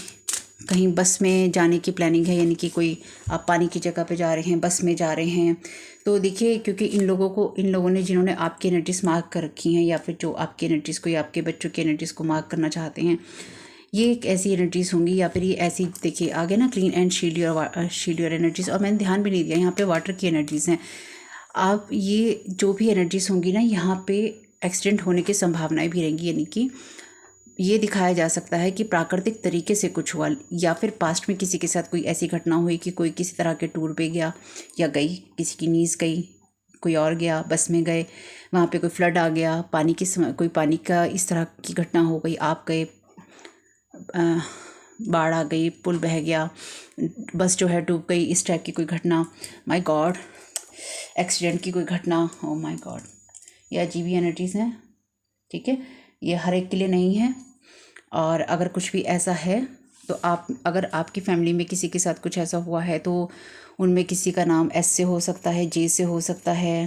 Speaker 1: कहीं बस में जाने की प्लानिंग है, यानी कि कोई आप पानी की जगह पे जा रहे हैं, बस में जा रहे हैं, तो देखिए क्योंकि इन लोगों ने जिन्होंने आपकी एनर्जीज मार्क कर रखी हैं, या फिर जो आपकी एनर्जीज़ को या आपके बच्चों की एनर्जीज़ को मार्क करना चाहते हैं, ये एक ऐसी एनर्जीज़ होंगी, या फिर ये ऐसी, देखिए आगे ना, clean and shield your energies, और मैंने ध्यान भी नहीं दिया यहाँ पे वाटर की एनर्जीज़ हैं। आप ये जो भी एनर्जीज होंगी ना, यहाँ पे एक्सीडेंट होने की संभावनाएं भी रहेंगी, यानी कि ये दिखाया जा सकता है कि प्राकृतिक तरीके से कुछ हुआ, या फिर पास्ट में किसी के साथ कोई ऐसी घटना हुई कि कोई किसी तरह के टूर पे गया या गई, किसी की नीज़ गई, कोई और गया, बस में गए, वहाँ पे कोई फ्लड आ गया, पानी की कोई पानी का इस तरह की घटना हो गई, आप गए, बाढ़ आ गई, पुल बह गया, बस जो है डूब गई, इस टाइप की कोई घटना, माय गॉड, एक्सीडेंट की कोई घटना, ओ माय गॉड, ये अजीब ही एनर्जीज़ हैं। ठीक है, ये हर एक के लिए नहीं है। और अगर कुछ भी ऐसा है तो आप, अगर आपकी फैमिली में किसी के साथ कुछ ऐसा हुआ है तो उनमें किसी का नाम एस से हो सकता है, जे से हो सकता है,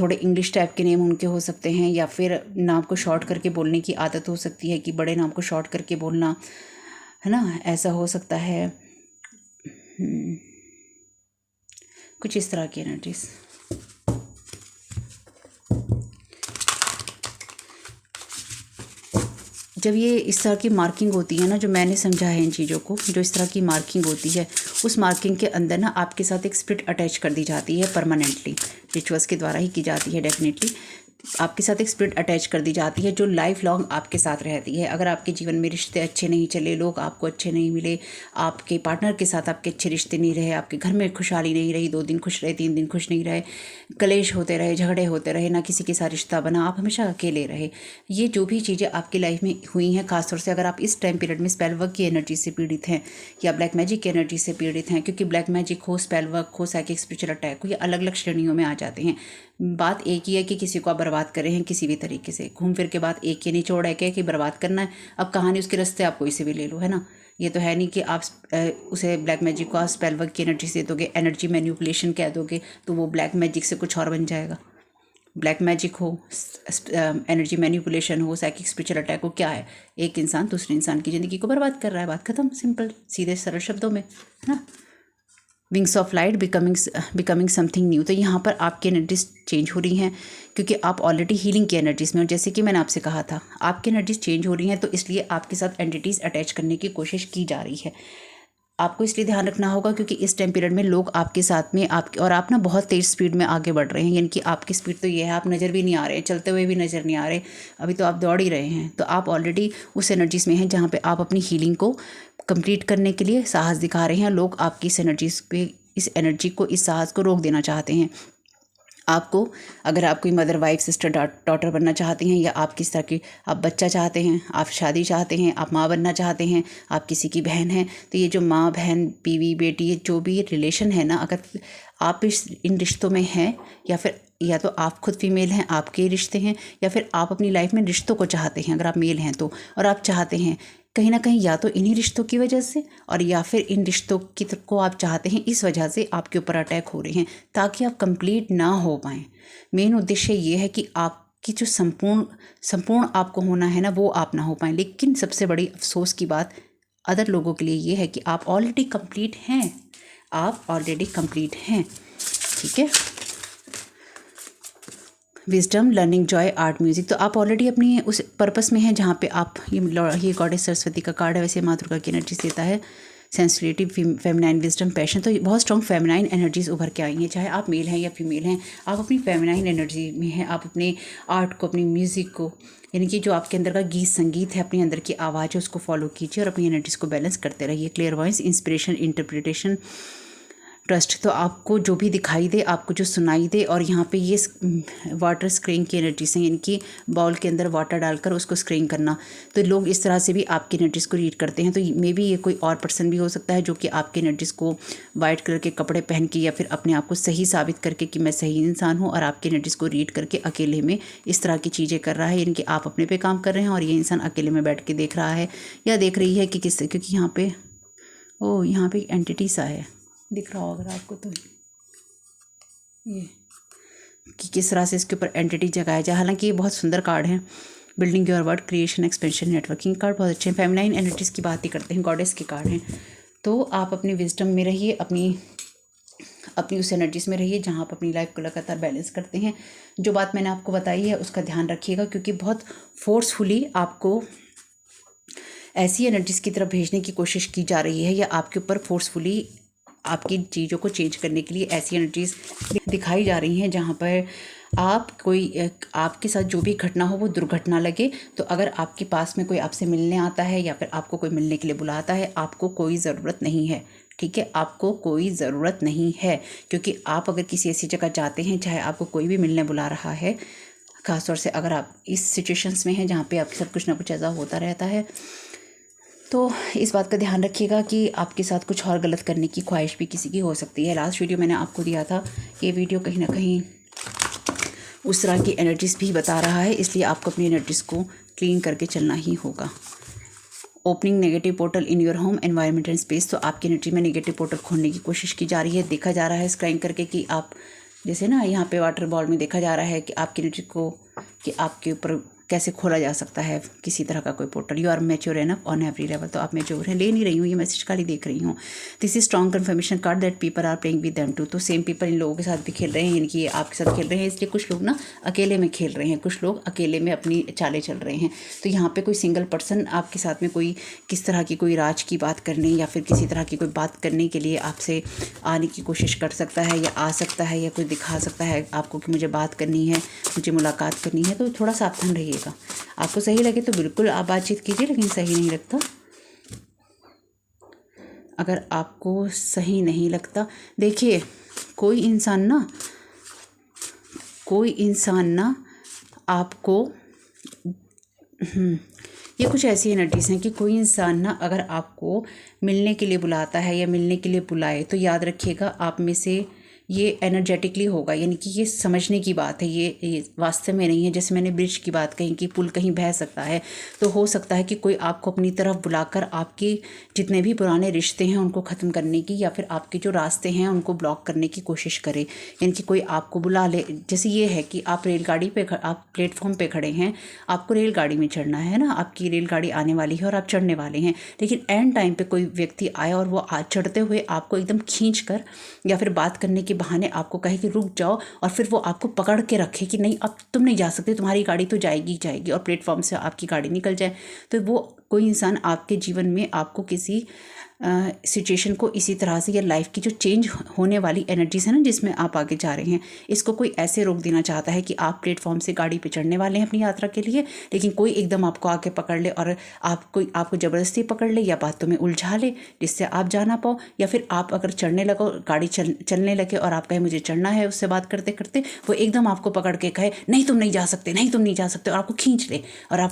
Speaker 1: थोड़े इंग्लिश टाइप के नेम उनके हो सकते हैं, या फिर नाम को शॉर्ट करके बोलने की आदत हो सकती है कि बड़े नाम को शॉर्ट करके बोलना, है ना, ऐसा हो सकता है। कुछ इस तरह की एनर्जीज। जब ये इस तरह की मार्किंग होती है ना, जो मैंने समझा है इन चीज़ों को, जो इस तरह की मार्किंग होती है, उस मार्किंग के अंदर ना आपके साथ एक स्पिरिट अटैच कर दी जाती है परमानेंटली, रिचुअल्स के द्वारा ही की जाती है डेफिनेटली। आपके साथ एक स्पिरिट अटैच कर दी जाती है जो लाइफ लॉन्ग आपके साथ रहती है। अगर आपके जीवन में रिश्ते अच्छे नहीं चले, लोग आपको अच्छे नहीं मिले, आपके पार्टनर के साथ आपके अच्छे रिश्ते नहीं रहे, आपके घर में खुशहाली नहीं रही, 2 दिन खुश रहे, 3 दिन खुश नहीं रहे, कलेश होते रहे, झगड़े होते रहे, ना किसी के साथ रिश्ता बना, आप हमेशा अकेले रहे, ये जो भी चीज़ें आपकी लाइफ में हुई हैं, खासतौर से अगर आप इस टाइम पीरियड में स्पेल वर्क की एनर्जी से पीड़ित हैं या ब्लैक मैजिक की एनर्जी से पीड़ित हैं, क्योंकि ब्लैक मैजिक हो, स्पेल वर्क हो, साइकिक स्पिरिचुअल अटैक हो, ये अलग अलग श्रेणियों में आ जाते हैं। बात एक ही है कि किसी को आप बर्बाद कर रहे हैं किसी भी तरीके से, घूम फिर के बात एक ही निचोड़ है कि बर्बाद करना है। अब कहानी उसके रास्ते आप कोई से भी ले लो, है ना, ये तो है नहीं कि आप उसे ब्लैक मैजिक को स्पेल वर्क की एनर्जी से दोगे, एनर्जी मैनिपुलेशन कह दोगे तो वो ब्लैक मैजिक से कुछ और बन जाएगा। ब्लैक मैजिक हो, एनर्जी मैनिपुलेशन हो, साइकिक स्पिरिचुअल अटैक हो, क्या है, एक इंसान दूसरे इंसान की ज़िंदगी को बर्बाद कर रहा है, बात खत्म, सिंपल, सीधे सरल शब्दों में, है ना। Wings of light becoming something new. तो यहाँ पर आपकी एनर्जीज चेंज हो रही हैं क्योंकि आप ऑलरेडी हीलिंग की एनर्जीज में, और जैसे कि मैंने आपसे कहा था आपकी एनर्जीज चेंज हो रही हैं, तो इसलिए आपके साथ एंटिटीज़ अटैच करने की कोशिश की जा रही है। आपको इसलिए ध्यान रखना होगा क्योंकि इस टाइम पीरियड में लोग आपके साथ में आपके, और आप ना बहुत तेज़ स्पीड में आगे बढ़ रहे हैं, यानी कि आपकी स्पीड तो ये है, आप नज़र भी नहीं आ रहे, चलते हुए भी नज़र नहीं आ रहे, अभी तो आप दौड़ ही रहे हैं। तो आप ऑलरेडी उस एनर्जीज में हैं जहाँ पे आप अपनी हीलिंग को कंप्लीट करने के लिए साहस दिखा रहे हैं। लोग आपकी इस एनर्जीज पे, इस एनर्जी को, इस साहस को रोक देना चाहते हैं। आपको, अगर आप कोई मदर, वाइफ, सिस्टर, डॉटर बनना चाहते हैं, या आप किस तरह की, आप बच्चा चाहते हैं, आप शादी चाहते हैं, आप माँ बनना चाहते हैं, आप किसी की बहन हैं, तो ये जो माँ, बहन, बीवी, बेटी, ये जो भी रिलेशन है ना, अगर आप इन रिश्तों में हैं, या फिर या तो आप खुद फीमेल हैं, आपके रिश्ते हैं, या फिर आप अपनी लाइफ में रिश्तों को चाहते हैं, अगर आप मेल हैं तो, और आप चाहते हैं कहीं ना कहीं या तो इन्हीं रिश्तों की वजह से, और या फिर इन रिश्तों की को आप चाहते हैं, इस वजह से आपके ऊपर अटैक हो रहे हैं ताकि आप कंप्लीट ना हो पाएँ। मेन उद्देश्य ये है कि आपकी जो संपूर्ण आपको होना है ना, वो आप ना हो पाएँ। लेकिन सबसे बड़ी अफसोस की बात अदर लोगों के लिए ये है कि आप ऑलरेडी कंप्लीट हैं, आप ऑलरेडी कंप्लीट हैं। ठीक है, wisdom, learning, Joy, art, music, तो आप ऑलरेडी अपनी उस पर्पस में हैं जहाँ पे आप, ये गॉडेस सरस्वती का कार्ड है, वैसे माँ दुर्गा की एनर्जीज देता है, सेंसिटिविटी, फेमिनाइन, विजडम, पैशन, तो बहुत स्ट्रॉन्ग फेमिनाइन एनर्जीज उभर के आई हैं, चाहे आप मेल हैं या फीमेल हैं, आप अपनी फेमिनाइन एनर्जी में हैं। आप अपने आर्ट को, अपनी म्यूज़िक को, यानी कि जो आपके अंदर का गीत संगीत है, अपने अंदर की आवाज़ है, उसको फॉलो कीजिए और अपनी एनर्जीज को बैलेंस करते रहिए। क्लियरवॉइस, इंस्पिरेशन, इंटरप्रिटेशन, ट्रस्ट, तो आपको जो भी दिखाई दे, आपको जो सुनाई दे, और यहाँ पे ये वाटर स्क्रीइंग की एनर्जी से, यानी कि बाउल के अंदर वाटर डालकर उसको स्क्रीइंग करना, तो लोग इस तरह से भी आपकी एनर्जीज को रीड करते हैं। तो मे बी ये कोई और पर्सन भी हो सकता है जो कि आपकी एनर्जीज को वाइट कलर के कपड़े पहन के, या फिर अपने आप को सही साबित करके कि मैं सही इंसान हूँ, और आपकी एनर्जीज को रीड करके अकेले में इस तरह की चीज़ें कर रहा है, यानी कि आप अपने पे काम कर रहे हैं और ये इंसान अकेले में बैठ के देख रहा है या देख रही है कि किस, क्योंकि यहाँ पे यहाँ पे एंटिटी सा है, दिख रहा होगा आपको, तो ये कि किस तरह से इसके ऊपर एंटिटी जगाया जाए। हालांकि ये बहुत सुंदर कार्ड है, building your word, creation, expansion, networking card बहुत अच्छे हैं। फेमिनाइन एनर्जीज की बात ही करते हैं, गॉडेस के कार्ड हैं। तो आप अपनी विजडम में रहिए, अपनी उस एनर्जीज में रहिए जहाँ आप अपनी लाइफ को लगातार बैलेंस करते हैं। जो बात मैंने आपको बताई है उसका ध्यान रखिएगा, क्योंकि बहुत फोर्सफुली आपको ऐसी एनर्जीज की तरफ भेजने की कोशिश की जा रही है, या आपके ऊपर फोर्सफुली आपकी चीज़ों को चेंज करने के लिए ऐसी एनर्जीज दिखाई जा रही हैं जहाँ पर आपके साथ जो भी घटना हो वो दुर्घटना लगे। तो अगर आपके पास में कोई आपसे मिलने आता है या फिर आपको कोई मिलने के लिए बुलाता है, आपको कोई ज़रूरत नहीं है, ठीक है, आपको कोई ज़रूरत नहीं है। क्योंकि आप अगर किसी ऐसी जगह जाते हैं, चाहे आपको कोई भी मिलने बुला रहा है, ख़ासतौर से अगर आप इस सिचुएशंस में हैं जहाँ पे आपके साथ कुछ ना कुछ ऐसा होता रहता है, तो इस बात का ध्यान रखिएगा कि आपके साथ कुछ और गलत करने की ख्वाहिश भी किसी की हो सकती है। लास्ट वीडियो मैंने आपको दिया था, ये वीडियो कहीं ना कहीं उस तरह की एनर्जीज भी बता रहा है, इसलिए आपको अपनी एनर्जीज को क्लीन करके चलना ही होगा। Opening negative portal in your home environment and space, तो आपकी एनर्जी में नेगेटिव पोर्टल खोलने की कोशिश की जा रही है। देखा जा रहा है स्क्राइंग करके कि आप जैसे ना यहाँ पे वाटर बॉल में देखा जा रहा है कि आपकी एनर्जी को कि आपके ऊपर कैसे खोला जा सकता है किसी तरह का कोई portal. You are mature enough on every level, तो आप मैच्योर हैं। ले नहीं रही हूँ, ये मैसेज खाली देख रही हूँ। This is strong confirmation card that people are playing with them too, तो सेम पीपल इन लोगों के साथ भी खेल रहे हैं, यानी कि ये आपके साथ खेल रहे हैं। इसलिए कुछ लोग ना अकेले में खेल रहे हैं, कुछ लोग अकेले में अपनी चालें चल रहे हैं। तो यहाँ पे कोई सिंगल पर्सन आपके साथ में कोई किस तरह की कोई राज की बात करने या फिर किसी तरह की कोई बात करने के लिए आपसे आने की कोशिश कर सकता है या आ सकता है, या कोई दिखा सकता है आपको कि मुझे बात करनी है, मुझे मुलाकात करनी है। तो थोड़ा सावधान रहिएगा। आपको सही लगे तो बिल्कुल आप बातचीत कीजिए, लेकिन सही नहीं लगता, अगर आपको सही नहीं लगता, देखिए कोई इंसान ना आपको ये कुछ ऐसी एनर्जीज हैं कि कोई इंसान ना अगर आपको मिलने के लिए बुलाता है या मिलने के लिए बुलाए, तो याद रखिएगा आप में से ये एनर्जेटिकली होगा, यानी कि ये समझने की बात है, ये वास्तव में नहीं है। जैसे मैंने ब्रिज की बात कही कि पुल कहीं बह सकता है, तो हो सकता है कि कोई आपको अपनी तरफ बुलाकर आपके जितने भी पुराने रिश्ते हैं उनको ख़त्म करने की या फिर आपके जो रास्ते हैं उनको ब्लॉक करने की कोशिश करे। यानी कि कोई आपको बुला ले, जैसे ये है कि आप रेलगाड़ी पे आप प्लेटफॉर्म पे खड़े हैं, आपको रेलगाड़ी में चढ़ना है ना, आपकी रेलगाड़ी आने वाली है और आप चढ़ने वाले हैं, लेकिन एंड टाइम पे कोई व्यक्ति आया और वो चढ़ते हुए आपको एकदम खींच कर या फिर बात करने के बहाने आपको कहे कि रुक जाओ, और फिर वो आपको पकड़ के रखे कि नहीं अब तुम नहीं जा सकते, तुम्हारी गाड़ी तो जाएगी और प्लेटफॉर्म से आपकी गाड़ी निकल जाए। तो वो कोई इंसान आपके जीवन में आपको किसी सिचुएशन को इसी तरह से, या लाइफ की जो चेंज होने वाली एनर्जीज है ना जिसमें आप आगे जा रहे हैं, इसको कोई ऐसे रोक देना चाहता है कि आप प्लेटफॉर्म से गाड़ी पे चढ़ने वाले हैं अपनी यात्रा के लिए, लेकिन कोई एकदम आपको आके पकड़ ले और आपको ज़बरदस्ती पकड़ ले या बातों में उलझा ले जिससे आप जा ना पाओ, या फिर आप अगर चढ़ने लगो, गाड़ी चलने लगे और आप कहे मुझे चढ़ना है, उससे बात करते करते वो एकदम आपको पकड़ के कहे नहीं तुम नहीं जा सकते, नहीं तुम नहीं जा सकते, और आपको खींच ले और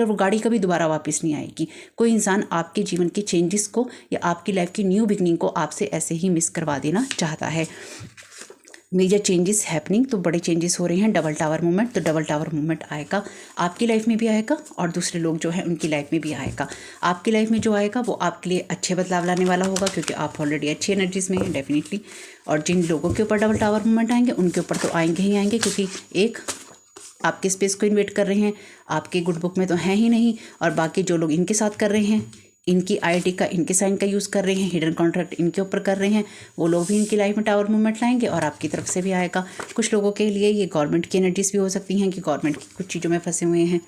Speaker 1: वो गाड़ी कभी दोबारा वापस नहीं आएगी। कोई इंसान आपके जीवन के चेंजेस को या आपकी लाइफ की न्यू बिगनिंग को आपसे ऐसे ही मिस करवा देना चाहता है। मेजर चेंजेस हैपनिंग, तो बड़े चेंजेस हो रहे हैं। डबल टावर मूवमेंट, तो डबल टावर मूवमेंट आएगा, आपकी लाइफ में भी आएगा और दूसरे लोग जो हैं उनकी लाइफ में भी आएगा। आपकी लाइफ में जो आएगा वो आपके लिए अच्छे बदलाव लाने वाला होगा, क्योंकि आप ऑलरेडी अच्छी एनर्जीज में हैं डेफिनेटली। और जिन लोगों के ऊपर डबल टावर मूवमेंट आएंगे उनके ऊपर तो आएंगे ही आएंगे, क्योंकि एक आपके स्पेस को इन्वेट कर रहे हैं, आपके गुड बुक में तो हैं ही नहीं, और बाकी जो लोग इनके साथ कर रहे हैं, इनकी आईडी का, इनके साइन का यूज़ कर रहे हैं, हिडन कॉन्ट्रैक्ट इनके ऊपर कर रहे हैं, वो लोग भी इनकी लाइफ में टावर मूवमेंट लाएंगे और आपकी तरफ से भी आएगा। कुछ लोगों के लिए ये गवर्नमेंट की एनर्जीज भी हो सकती हैं कि गवर्नमेंट की कुछ चीज़ों में फंसे हुए हैं।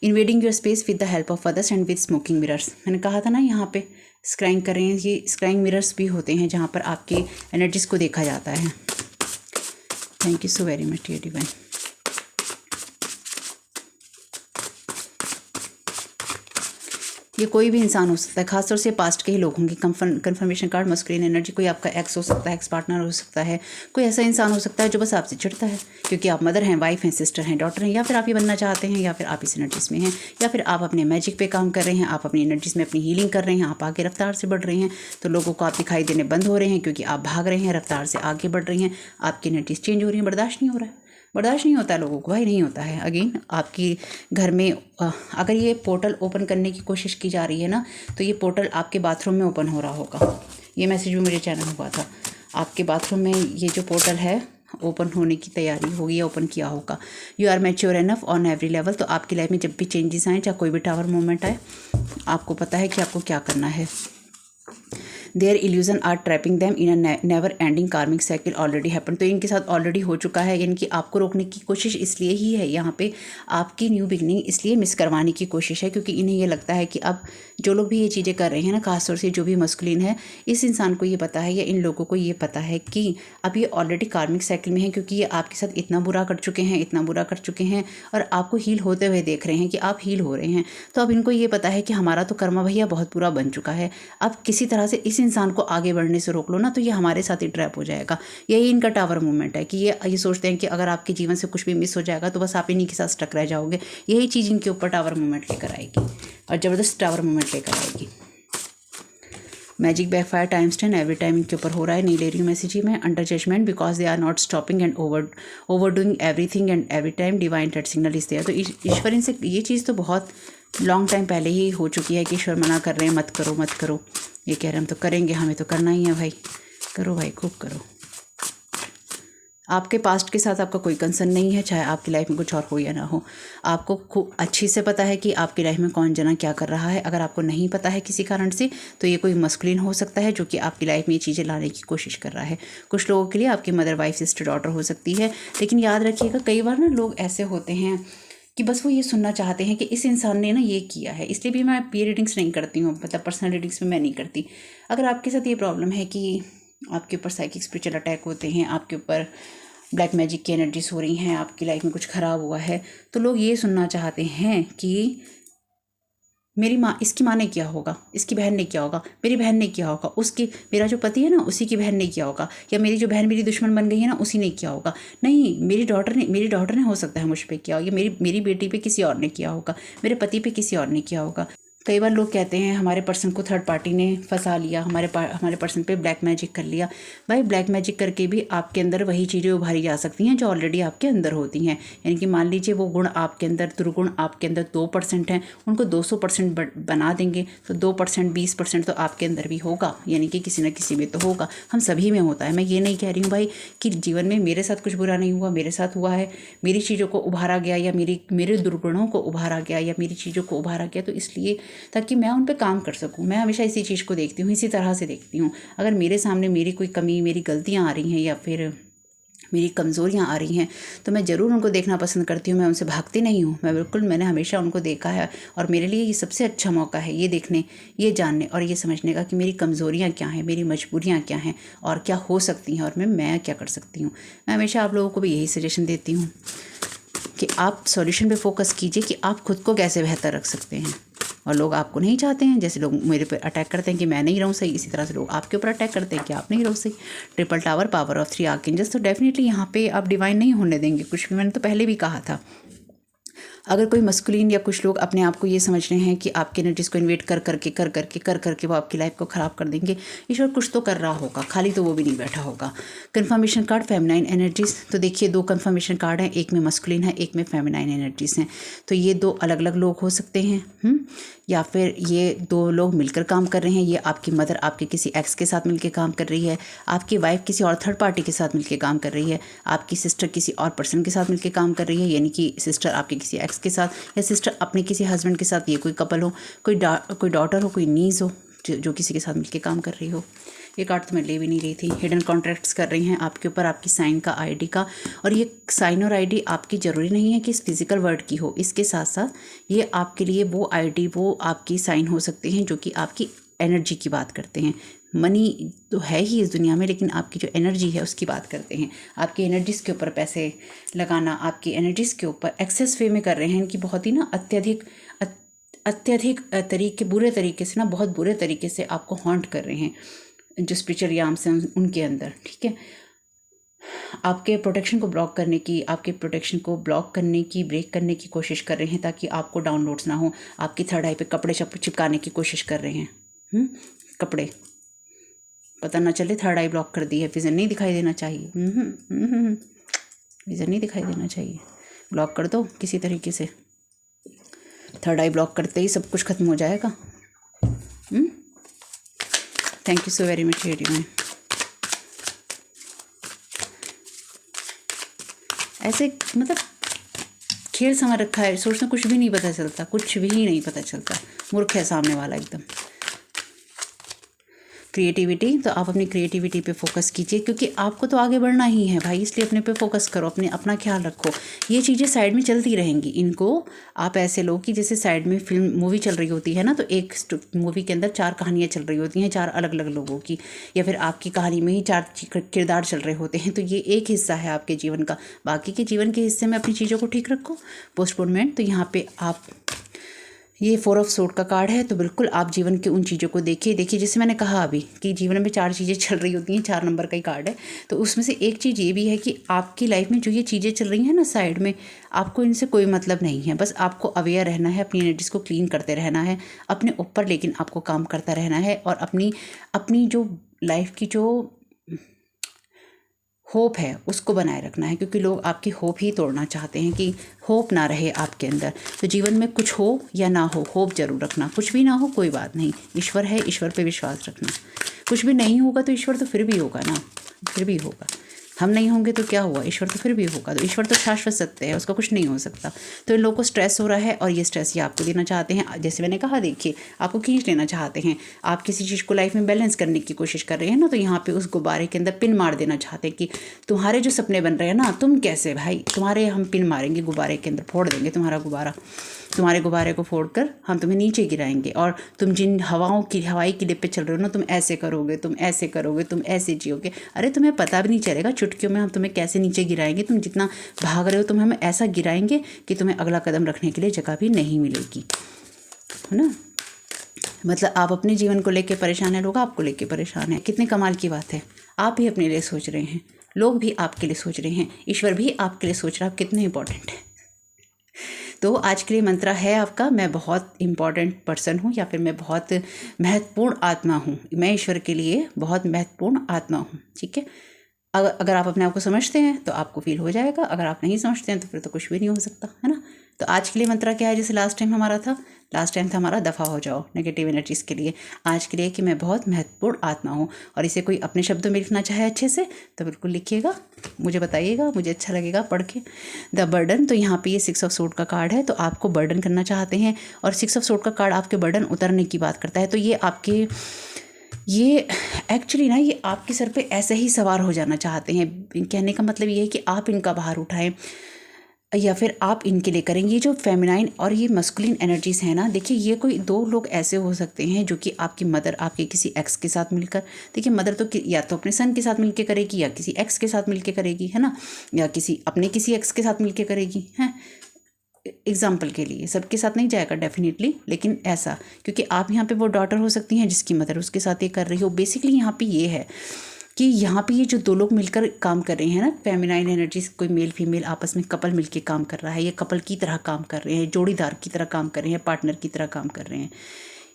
Speaker 1: Invading your space with the help of others and with smoking mirrors, मैंने कहा था ना यहाँ पे स्क्राइंग कर रहे हैं, ये स्क्राइंग मिरर्स भी होते हैं जहाँ पर आपके एनर्जीज को देखा जाता है। Thank you so very much dear divine. ये कोई भी इंसान हो सकता है, खासतौर से पास्ट के ही लोग होंगे। कंफर्मेशन कार्ड मस्कुलिन एनर्जी, कोई आपका एक्स हो सकता है, एक्स पार्टनर हो सकता है, कोई ऐसा इंसान हो सकता है जो बस आपसे चिढ़ता है क्योंकि आप मदर हैं, वाइफ हैं, सिस्टर हैं, डॉटर हैं, या फिर आप ये बनना चाहते हैं, या फिर आप इस एनर्जीज में हैं, या फिर आप अपने मैजिक पे काम कर रहे हैं, आप अपनी एनर्जीज में अपनी हीलिंग कर रहे हैं, आप आगे रफ्तार से बढ़ रहे हैं। तो लोगों को आप दिखाई देने बंद हो रहे हैं क्योंकि आप भाग रहे हैं, रफ्तार से आगे बढ़ रही हैं, आपकी एनर्जीज चेंज हो रही हैं। बर्दाश्त नहीं हो रहा है, बर्दाश्त नहीं होता है लोगों को, भाई नहीं होता है। अगेन आपकी घर में अगर ये पोर्टल ओपन करने की कोशिश की जा रही है ना, तो ये पोर्टल आपके बाथरूम में ओपन हो रहा होगा। ये मैसेज भी मेरे चैनल में हुआ था, आपके बाथरूम में ये जो पोर्टल है ओपन होने की तैयारी होगी या ओपन किया होगा। You are mature enough on every level, तो आपकी लाइफ में जब भी चेंजेस आए, चाहे कोई भी टावर मूवमेंट आए, आपको पता है कि आपको क्या करना है। Their illusion are trapping them in a never ending karmic cycle already happen. तो इनके साथ ऑलरेडी हो चुका है, यानी कि आपको रोकने की कोशिश इसलिए ही है यहाँ पे, आपकी न्यू बिगनिंग इसलिए मिस करवाने की कोशिश है, क्योंकि इन्हें ये लगता है कि अब जो लोग भी ये चीज़ें कर रहे हैं ना, खासतौर से जो भी मस्कुलिन है, इस इंसान को ये पता है या इन लोगों को ये पता है कि अब ये ऑलरेडी कार्मिक साइकिल में है, क्योंकि ये आपके साथ इतना बुरा कर चुके हैं, इतना बुरा कर चुके हैं, और आपको हील होते हुए देख रहे हैं कि आप हील हो रहे हैं। तो अब इनको ये पता है कि हमारा तो कर्मा भैया बहुत बुरा बन चुका है, अब किसी तरह से इस इंसान को आगे बढ़ने से रोक लो ना, तो ये हमारे साथ ही ट्रैप हो जाएगा। यही इनका टावर मूवमेंट है कि ये सोचते हैं कि अगर आपके जीवन से कुछ भी मिस हो जाएगा तो बस आप इन्हीं के साथ स्टक रह जाओगे। यही चीज़ इनके ऊपर टावर मूवमेंट लेकर आएगी और ज़बरदस्त टावर मूवमेंट लेकर आएगी। Magic backfire times 10 every time इनके ऊपर हो रहा है। नहीं ले रही हूँ मैसेज ही मैं। Under judgement because they are not stopping and over doing everything and every time divine red signal is there. तो ईश्वर इनसे ये चीज़ तो बहुत लॉन्ग टाइम पहले ही हो चुकी है कि ईश्वर मना कर रहे हैं, मत करो मत करो। ये कह रहे हैं हम तो करेंगे, हमें तो करना ही है भाई, करो भाई खूब करो। आपके पास्ट के साथ आपका कोई कंसर्न नहीं है, चाहे आपकी लाइफ में कुछ और हो या ना हो। आपको खूब अच्छी से पता है कि आपकी लाइफ में कौन जना क्या कर रहा है। अगर आपको नहीं पता है किसी कारण से, तो ये कोई मस्कुलिन हो सकता है जो कि आपकी लाइफ में ये चीज़ें लाने की कोशिश कर रहा है। कुछ लोगों के लिए आपकी मदर, वाइफ, सिस्टर, डॉटर हो सकती है। लेकिन याद रखिएगा, कई बार ना लोग ऐसे होते हैं कि बस वो ये सुनना चाहते हैं कि इस इंसान ने ना ये किया है। इसलिए भी मैं पीयर रीडिंग्स नहीं करती हूँ, मतलब पर्सनल रीडिंग्स में मैं नहीं करती। अगर आपके साथ ये प्रॉब्लम है कि आपके ऊपर साइकिक स्पिरिचुअल अटैक होते हैं, आपके ऊपर ब्लैक मैजिक की एनर्जीज हो रही हैं, आपकी लाइफ में कुछ ख़राब हुआ है, तो लोग ये सुनना चाहते हैं कि मेरी माँ, इसकी माँ ने किया होगा, इसकी बहन ने किया होगा, मेरी बहन ने किया होगा, उसकी, मेरा जो पति है ना उसी की बहन ने किया होगा, या मेरी जो बहन मेरी दुश्मन बन गई है ना उसी ने किया होगा। नहीं, मेरी डॉटर ने हो सकता है मुझ पर किया हो, या मेरी बेटी पे किसी और ने किया होगा, मेरे पति पे किसी और ने किया होगा। कई बार लोग कहते हैं हमारे पर्सन को थर्ड पार्टी ने फंसा लिया, हमारे पर्सन पे ब्लैक मैजिक कर लिया। भाई ब्लैक मैजिक करके भी आपके अंदर वही चीज़ें उभारी जा सकती हैं जो ऑलरेडी आपके अंदर होती हैं। यानी कि मान लीजिए वो गुण आपके अंदर, दुर्गुण आपके अंदर 2% हैं, उनको 200% बना देंगे तो 2%, 20% तो आपके अंदर भी होगा, यानी कि किसी न किसी में तो होगा। हम सभी में होता है। मैं ये नहीं कह रही हूँ भाई कि जीवन में मेरे साथ कुछ बुरा नहीं हुआ, मेरे साथ हुआ है, मेरी चीज़ों को उभारा गया, या मेरे दुर्गुणों को उभारा गया, या मेरी चीज़ों को उभारा गया, तो इसलिए ताकि मैं उन पे काम कर सकूं। मैं हमेशा इसी चीज़ को देखती हूँ, इसी तरह से देखती हूँ। अगर मेरे सामने मेरी कोई कमी, मेरी गलतियाँ आ रही हैं या फिर मेरी कमज़ोरियाँ आ रही हैं, तो मैं ज़रूर उनको देखना पसंद करती हूँ। मैं उनसे भागती नहीं हूँ, मैंने हमेशा उनको देखा है। और मेरे लिए ये सबसे अच्छा मौका है ये देखने, ये जानने और ये समझने का कि मेरी कमज़ोरियाँ क्या हैं, मेरी मजबूरियाँ क्या हैं और क्या हो सकती हैं, और मैं क्या कर सकती हूँ। मैं हमेशा आप लोगों को भी यही सजेशन देती हूँ कि आप सॉल्यूशन पे फोकस कीजिए कि आप खुद को कैसे बेहतर रख सकते हैं। और लोग आपको नहीं चाहते हैं, जैसे लोग मेरे पे अटैक करते हैं कि मैं नहीं रहूँ सही, इसी तरह से लोग आपके ऊपर अटैक करते हैं कि आप नहीं रहो सही। Triple tower, power of 3 archangels, तो डेफिनेटली यहाँ पे आप डिवाइन नहीं होने देंगे कुछ भी। मैंने तो पहले भी कहा था, अगर कोई मस्कुलिन या कुछ लोग अपने आप को ये समझ रहे हैं कि आपकी एनर्जीज को इन्वेट कर करके वो आपकी लाइफ को ख़राब कर देंगे, ईश्वर कुछ तो कर रहा होगा, खाली तो वो भी नहीं बैठा होगा। कन्फर्मेशन कार्ड फेमिनाइन एनर्जीज, तो देखिए 2 कन्फर्मेशन कार्ड हैं, एक में मस्कुलिन है, एक में फेमिनाइन एनर्जीज हैं। तो ये 2 अलग अलग लोग हो सकते हैं, या फिर ये 2 लोग मिलकर काम कर रहे हैं। ये आपकी मदर आपके किसी एक्स के साथ मिलकर काम कर रही है, आपकी वाइफ किसी और थर्ड पार्टी के साथ मिलकर काम कर रही है, आपकी सिस्टर किसी और पर्सन के साथ मिलकर काम कर रही है, यानी कि सिस्टर आपके किसी एक्स के साथ, या सिस्टर अपने किसी हस्बैंड के साथ, ये कोई कपल हो, कोई डॉटर हो, कोई नीज हो जो किसी के साथ मिलकर काम कर रही हो। ये कार्ड तो मैं ले भी नहीं रही थी। हिडन कॉन्ट्रैक्ट्स कर रही हैं आपके ऊपर, आपकी साइन का, आईडी का। और ये साइन और आईडी आपकी ज़रूरी नहीं है कि इस फिजिकल वर्ड की हो, इसके साथ साथ ये आपके लिए वो आईडी, वो आपकी साइन हो सकते हैं जो कि आपकी एनर्जी की बात करते हैं। मनी तो है ही इस दुनिया में, लेकिन आपकी जो एनर्जी है उसकी बात करते हैं। आपकी एनर्जीज़ के ऊपर पैसे लगाना, आपकी एनर्जीज़ के ऊपर एक्सेस वे में कर रहे हैं, इनकी बहुत ही ना अत्यधिक तरीके, बुरे तरीके से ना, बहुत बुरे तरीके से आपको हॉन्ट कर रहे हैं जो स्पिरिचुअल याम्स हैं उनके अंदर। ठीक है, आपके प्रोटेक्शन को ब्लॉक करने की, ब्रेक करने की कोशिश कर रहे हैं ताकि आपको डाउनलोड्स ना हो। आपकी थर्ड आई पे कपड़े चिपकाने की कोशिश कर रहे हैं। कपड़े पता ना चले थर्ड आई ब्लॉक कर दी है, विजन नहीं दिखाई देना चाहिए। विजन नहीं दिखाई देना चाहिए, ब्लॉक कर दो किसी तरीके से। थर्ड आई ब्लॉक करते ही सब कुछ खत्म हो जाएगा। Thank you so very much radio में। ऐसे मतलब खेल समझ रखा है, सोचना कुछ भी नहीं पता चलता, कुछ भी नहीं पता चलता। मूर्ख है सामने वाला एकदम। क्रिएटिविटी, तो आप अपनी क्रिएटिविटी पे फोकस कीजिए, क्योंकि आपको तो आगे बढ़ना ही है भाई, इसलिए अपने पे फोकस करो, अपना ख्याल रखो। ये चीज़ें साइड में चलती रहेंगी, इनको आप ऐसे लो कि जैसे साइड में फिल्म मूवी चल रही होती है ना, तो एक मूवी के अंदर 4 कहानियाँ चल रही होती हैं, 4 अलग अलग लोगों की, या फिर आपकी कहानी में ही 4 किरदार चल रहे होते हैं। तो ये एक हिस्सा है आपके जीवन का, बाकी के जीवन के हिस्से में अपनी चीज़ों को ठीक रखो। पोस्टपोनमेंट, तो यहाँ पे आप ये 4 ऑफ सोर्ड का कार्ड है, तो बिल्कुल आप जीवन के उन चीज़ों को देखिए। जैसे मैंने कहा अभी कि जीवन में 4 चीज़ें चल रही होती हैं, 4 नंबर का ही कार्ड है, तो उसमें से एक चीज़ ये भी है कि आपकी लाइफ में जो ये चीज़ें चल रही हैं ना साइड में, आपको इनसे कोई मतलब नहीं है। बस आपको अवेयर रहना है, अपनी एनर्जीज को क्लीन करते रहना है अपने ऊपर, लेकिन आपको काम करता रहना है, और अपनी जो लाइफ की जो होप है उसको बनाए रखना है, क्योंकि लोग आपकी होप ही तोड़ना चाहते हैं कि होप ना रहे आपके अंदर। तो जीवन में कुछ हो या ना हो, होप जरूर रखना। कुछ भी ना हो कोई बात नहीं, ईश्वर है, ईश्वर पे विश्वास रखना। कुछ भी नहीं होगा तो ईश्वर तो फिर भी होगा ना, फिर भी होगा। हम नहीं होंगे तो क्या हुआ, ईश्वर तो फिर भी होगा। तो ईश्वर तो शाश्वत सत्य है, उसका कुछ नहीं हो सकता। तो इन लोगों को स्ट्रेस हो रहा है, और ये स्ट्रेस ये आपको देना चाहते हैं। जैसे मैंने कहा, देखिए आपको खींच लेना चाहते हैं, आप किसी चीज़ को लाइफ में बैलेंस करने की कोशिश कर रहे हैं ना, तो यहाँ पे उस गुब्बारे के अंदर पिन मार देना चाहते हैं कि तुम्हारे जो सपने बन रहे हैं ना, तुम कैसे भाई, तुम्हारे हम पिन मारेंगे गुब्बारे के अंदर, फोड़ देंगे तुम्हारे गुब्बारे को फोड़कर हम तुम्हें नीचे गिराएंगे, और तुम जिन हवाई की डिप पे चल रहे हो ना, तुम ऐसे करोगे, तुम ऐसे करोगे, तुम ऐसे जियोगे, अरे तुम्हें पता भी नहीं चलेगा चुटकियों में हम तुम्हें कैसे नीचे गिराएंगे। तुम जितना भाग रहे हो, तुम हमें ऐसा गिराएंगे कि तुम्हें अगला कदम रखने के लिए जगह भी नहीं मिलेगी, है ना। मतलब आप अपने जीवन को लेकर परेशान है, लोग आपको लेकर परेशान है। कितने कमाल की बात है, आप भी अपने लिए सोच रहे हैं, लोग भी आपके लिए सोच रहे हैं, ईश्वर भी आपके लिए सोच रहा है, आप कितने इंपॉर्टेंट है। तो आज के लिए मंत्र है आपका, मैं बहुत इंपॉर्टेंट पर्सन हूँ, या फिर मैं बहुत महत्वपूर्ण आत्मा हूँ, मैं ईश्वर के लिए बहुत महत्वपूर्ण आत्मा हूँ। ठीक है, अगर आप अपने आप को समझते हैं तो आपको फील हो जाएगा, अगर आप नहीं समझते हैं तो फिर तो कुछ भी नहीं हो सकता, है ना। तो आज के लिए मंत्र क्या है, जैसे लास्ट टाइम था हमारा दफ़ा हो जाओ नेगेटिव एनर्जीज़ के लिए। आज के लिए कि मैं बहुत महत्वपूर्ण आत्मा हूँ, और इसे कोई अपने शब्दों में लिखना चाहे अच्छे से तो बिल्कुल लिखिएगा, मुझे बताइएगा, मुझे अच्छा लगेगा पढ़ के। द बर्डन, तो यहाँ पे ये 6 ऑफ सोर्ड का कार्ड है, तो आपको बर्डन करना चाहते हैं, और 6 ऑफ सोर्ड का कार्ड आपके बर्डन उतरने की बात करता है। तो ये एक्चुअली ना, ये आपके सर पे ऐसे ही सवार हो जाना चाहते हैं। कहने का मतलब ये है कि आप इनका भार उठाएं, या फिर आप इनके लिए करेंगे। ये जो फेमिनाइन और ये मस्कुलिन एनर्जीज़ हैं ना, देखिए ये कोई 2 लोग ऐसे हो सकते हैं जो कि आपकी मदर आपके किसी एक्स के साथ मिलकर, देखिए मदर तो या तो अपने सन के साथ मिलकर करेगी, या किसी एक्स के साथ मिलकर करेगी, है ना, या किसी एक्स के साथ मिलकर करेगी, है। एग्जाम्पल के लिए सबके साथ नहीं जाएगा डेफिनेटली, लेकिन ऐसा, क्योंकि आप यहाँ पे वो डॉटर हो सकती हैं जिसकी मदर उसके साथ ये कर रही हो। बेसिकली यहाँ पे ये है कि यहाँ पे ये जो 2 लोग मिलकर काम कर रहे हैं ना, फेमिनाइन एनर्जीज, कोई मेल फीमेल आपस में कपल मिलके काम कर रहा है, ये कपल की तरह काम कर रहे हैं, जोड़ीदार की तरह काम कर रहे हैं, पार्टनर की तरह काम कर रहे हैं।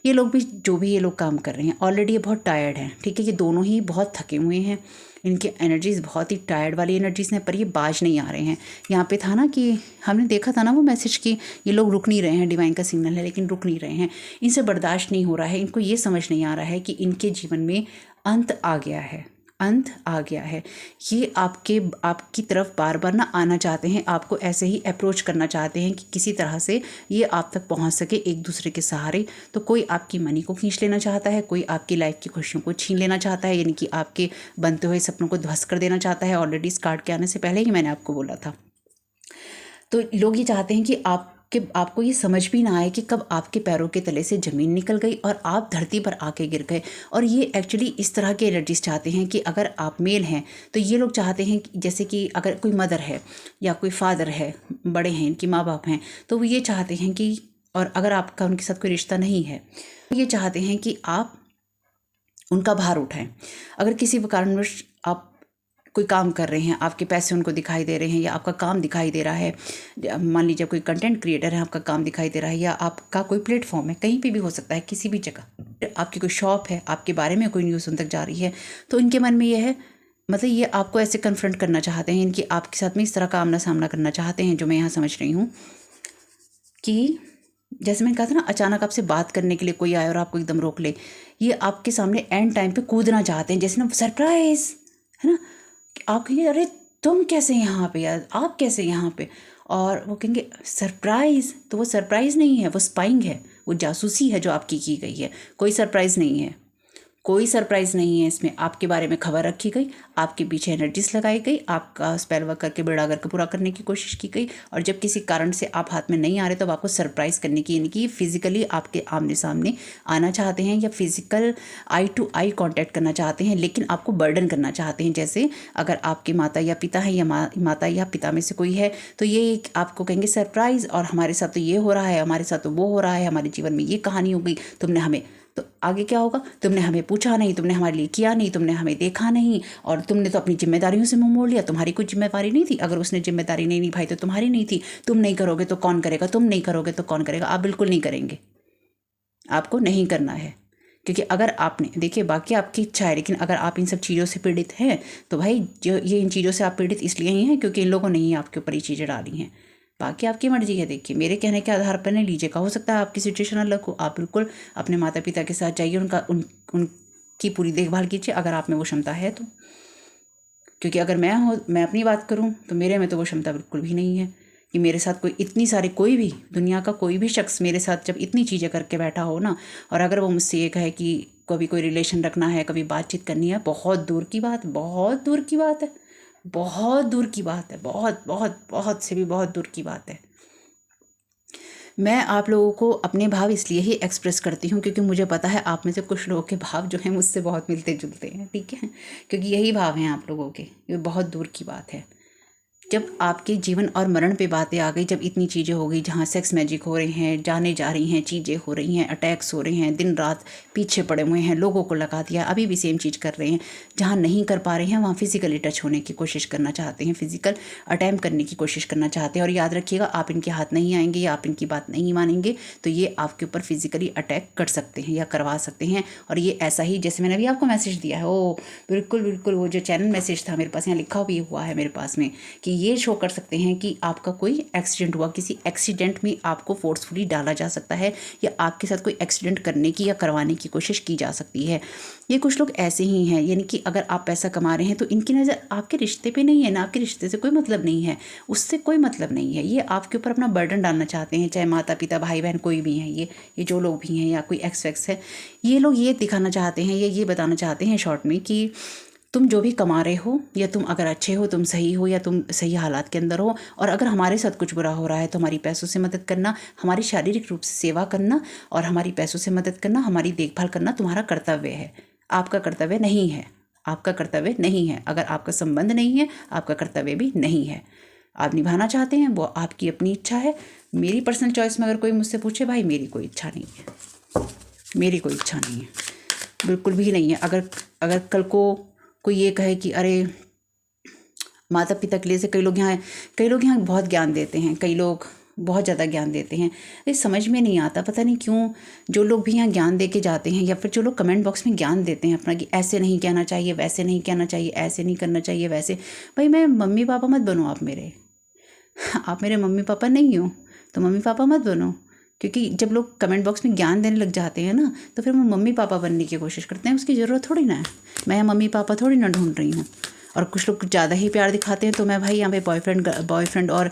Speaker 1: ये लोग भी, जो भी ये लोग काम कर रहे हैं, ऑलरेडी ये बहुत टायर्ड हैं। ठीक है, ये दोनों ही बहुत थके हुए हैं, इनकी एनर्जीज बहुत ही टायर्ड वाली एनर्जीज हैं, पर ये बाज नहीं आ रहे हैं। यहाँ पे था ना कि हमने देखा था ना वो मैसेज कि ये लोग रुक नहीं रहे हैं, डिवाइन का सिग्नल है लेकिन रुक नहीं रहे हैं, इनसे बर्दाश्त नहीं हो रहा है, इनको ये समझ नहीं आ रहा है कि इनके जीवन में अंत आ गया है, अंत आ गया है। ये आपकी तरफ बार बार ना आना चाहते हैं, आपको ऐसे ही अप्रोच करना चाहते हैं कि किसी तरह से ये आप तक पहुंच सके एक दूसरे के सहारे। तो कोई आपकी मनी को खींच लेना चाहता है, कोई आपकी लाइफ की खुशियों को छीन लेना चाहता है, यानी कि आपके बनते हुए सपनों को ध्वस्त कर देना चाहता है। ऑलरेडी इस कार्ड के आने से पहले ही मैंने आपको बोला था। तो लोग ये चाहते हैं कि आपको ये समझ भी ना आए कि कब आपके पैरों के तले से ज़मीन निकल गई और आप धरती पर आके गिर गए। और ये एक्चुअली इस तरह के एनर्जीज चाहते हैं कि अगर आप मेल हैं तो ये लोग चाहते हैं कि जैसे कि अगर कोई मदर है या कोई फादर है, बड़े हैं, इनके माँ बाप हैं, तो वो ये चाहते हैं कि, और अगर आपका उनके साथ कोई रिश्ता नहीं है, तो ये चाहते हैं कि आप उनका भार उठाएं। अगर किसी कारणवश आप कोई काम कर रहे हैं, आपके पैसे उनको दिखाई दे रहे हैं, या आपका काम दिखाई दे रहा है, मान लीजिए कोई कंटेंट क्रिएटर है, आपका काम दिखाई दे रहा है, या आपका कोई प्लेटफॉर्म है, कहीं पे भी हो सकता है, किसी भी जगह आपकी कोई शॉप है, आपके बारे में कोई न्यूज़ उन तक जा रही है, तो इनके मन में यह है, मतलब ये आपको ऐसे कन्फ्रंट करना चाहते हैं, इनकी आपके साथ में इस तरह का आमना सामना करना चाहते हैं, जो मैं यहाँ समझ रही हूँ कि जैसे मैंने कहा था ना, अचानक आपसे बात करने के लिए कोई आए और आपको एकदम रोक ले, ये आपके सामने एंड टाइम पे कूदना चाहते हैं, जैसे ना सरप्राइज, है ना, आप कहेंगे अरे तुम कैसे यहाँ पे यार, आप कैसे यहाँ पे, और वो कहेंगे सरप्राइज़, तो वो सरप्राइज़ नहीं है, वो स्पाइंग है, वो जासूसी है जो आपकी की गई है, कोई सरप्राइज़ नहीं है। कोई सरप्राइज़ नहीं है इसमें। आपके बारे में खबर रखी गई, आपके पीछे एनर्जीज लगाई गई, आपका स्पेल वर्क करके बेड़ा गर्क पूरा करने की कोशिश की गई, और जब किसी कारण से आप हाथ में नहीं आ रहे तो आपको सरप्राइज़ करने की, यानी कि फिजिकली आपके आमने सामने आना चाहते हैं या physical eye to eye contact करना चाहते हैं, लेकिन आपको बर्डन करना चाहते हैं। जैसे अगर आपके माता या पिता हैं या माता या पिता में से कोई है तो ये आपको कहेंगे सरप्राइज़, और हमारे साथ तो ये हो रहा है, हमारे साथ तो वो हो रहा है, हमारे जीवन में ये कहानी हो गई, तुमने हमें, तो आगे क्या होगा, तुमने हमें पूछा नहीं, तुमने हमारे लिए किया नहीं, तुमने हमें देखा नहीं, और तुमने तो अपनी जिम्मेदारियों से मुंह मोड़ लिया। तुम्हारी कोई जिम्मेदारी नहीं थी, अगर उसने जिम्मेदारी नहीं निभाई तो तुम्हारी नहीं थी। तुम नहीं करोगे तो कौन करेगा, तुम नहीं करोगे तो कौन करेगा। आप बिल्कुल नहीं करेंगे, आपको नहीं करना है, क्योंकि अगर आपने, देखिए बाकी आपकी इच्छा है, लेकिन अगर आप इन सब चीज़ों से पीड़ित हैं तो भाई जो ये इन चीज़ों से आप पीड़ित इसलिए ही हैं क्योंकि इन लोगों ने ही आपके ऊपर ये चीज़ें डाली हैं। बाकी आपकी मर्जी है। देखिए मेरे कहने के आधार पर नहीं लीजिएगा, हो सकता है आपकी सिचुएशन अलग हो, आप बिल्कुल अपने माता पिता के साथ जाइए, उनकी पूरी देखभाल कीजिए अगर आप में वो क्षमता है तो। क्योंकि अगर मैं अपनी बात करूं तो मेरे में तो वो क्षमता बिल्कुल भी नहीं है कि मेरे साथ कोई इतनी सारे, कोई भी दुनिया का कोई भी शख्स मेरे साथ जब इतनी चीज़ें करके बैठा हो ना, और अगर वो मुझसे ये कहे कि कभी कोई रिलेशन रखना है, कभी बातचीत करनी है, बहुत दूर की बात, बहुत दूर की बात है, बहुत दूर की बात है, बहुत बहुत बहुत से भी बहुत दूर की बात है। मैं आप लोगों को अपने भाव इसलिए ही एक्सप्रेस करती हूँ क्योंकि मुझे पता है आप में से कुछ लोगों के भाव जो हैं मुझसे बहुत मिलते जुलते हैं, ठीक है, क्योंकि यही भाव हैं आप लोगों के, ये बहुत दूर की बात है। जब आपके जीवन और मरण पे बातें आ गई, जब इतनी चीज़ें हो गई, जहाँ सेक्स मैजिक हो रहे हैं, जाने जा रही हैं, चीज़ें हो रही हैं, अटैक्स हो रहे हैं, दिन रात पीछे पड़े हुए हैं, लोगों को लगा दिया, अभी भी सेम चीज़ कर रहे हैं, जहाँ नहीं कर पा रहे हैं वहाँ फिजिकली टच होने की कोशिश करना चाहते हैं, फिजिकल अटैम्प्ट करने की कोशिश करना चाहते हैं। और याद रखिएगा, आप इनके हाथ नहीं आएंगे या आप इनकी बात नहीं मानेंगे तो ये आपके ऊपर फिजिकली अटैक कर सकते हैं या करवा सकते हैं। और ये ऐसा ही जैसे मैंने अभी आपको मैसेज दिया है, ओ बिल्कुल बिल्कुल वो जो चैनल मैसेज था मेरे पास, यहाँ लिखा भी हुआ है मेरे पास में कि ये शो कर सकते हैं कि आपका कोई एक्सीडेंट हुआ, किसी एक्सीडेंट में आपको फोर्सफुली डाला जा सकता है या आपके साथ कोई एक्सीडेंट करने की या करवाने की कोशिश की जा सकती है। ये कुछ लोग ऐसे ही हैं, यानी कि अगर आप पैसा कमा रहे हैं तो इनकी नज़र आपके रिश्ते पे नहीं है, ना आपके रिश्ते से कोई मतलब नहीं है, उससे कोई मतलब नहीं है। ये आपके ऊपर अपना बर्डन डालना चाहते हैं, चाहे माता पिता भाई बहन कोई भी हैं, ये जो लोग भी हैं या कोई एक्स वैक्स है, ये लोग ये दिखाना चाहते हैं या ये बताना चाहते हैं शॉर्ट में कि तुम जो भी कमा रहे हो या तुम अगर अच्छे हो, तुम सही हो या तुम सही हालात के अंदर हो, और अगर हमारे साथ कुछ बुरा हो रहा है तो हमारी पैसों से मदद करना, हमारी शारीरिक रूप से सेवा करना और हमारी पैसों से मदद करना, हमारी देखभाल करना तुम्हारा कर्तव्य है। आपका कर्तव्य नहीं है, आपका कर्तव्य नहीं है। अगर आपका संबंध नहीं है, आपका कर्तव्य भी नहीं है। आप निभाना चाहते हैं वो आपकी अपनी इच्छा है। मेरी पर्सनल चॉइस में अगर कोई मुझसे पूछे, भाई मेरी कोई इच्छा नहीं है, मेरी कोई इच्छा नहीं है, बिल्कुल भी नहीं है। अगर कल को कोई ये कहे कि अरे माता पिता के लिए से, कई लोग यहाँ बहुत ज्ञान देते हैं, कई लोग बहुत ज़्यादा ज्ञान देते हैं, ये समझ में नहीं आता, पता नहीं क्यों जो लोग भी यहाँ ज्ञान दे के जाते हैं या फिर जो लोग कमेंट बॉक्स में ज्ञान देते हैं अपना कि ऐसे नहीं कहना चाहिए, वैसे नहीं कहना चाहिए, ऐसे नहीं करना चाहिए, वैसे। भाई मैं मम्मी पापा मत बनो आप मेरे, आप मेरे मम्मी पापा नहीं हो तो मम्मी पापा मत बनो। क्योंकि जब लोग कमेंट बॉक्स में ज्ञान देने लग जाते हैं ना तो फिर वो मम्मी पापा बनने की कोशिश करते हैं, उसकी ज़रूरत थोड़ी ना है। मैं मम्मी पापा थोड़ी ना ढूंढ रही हूँ। और कुछ लोग ज़्यादा ही प्यार दिखाते हैं तो मैं भाई यहाँ पे बॉयफ्रेंड और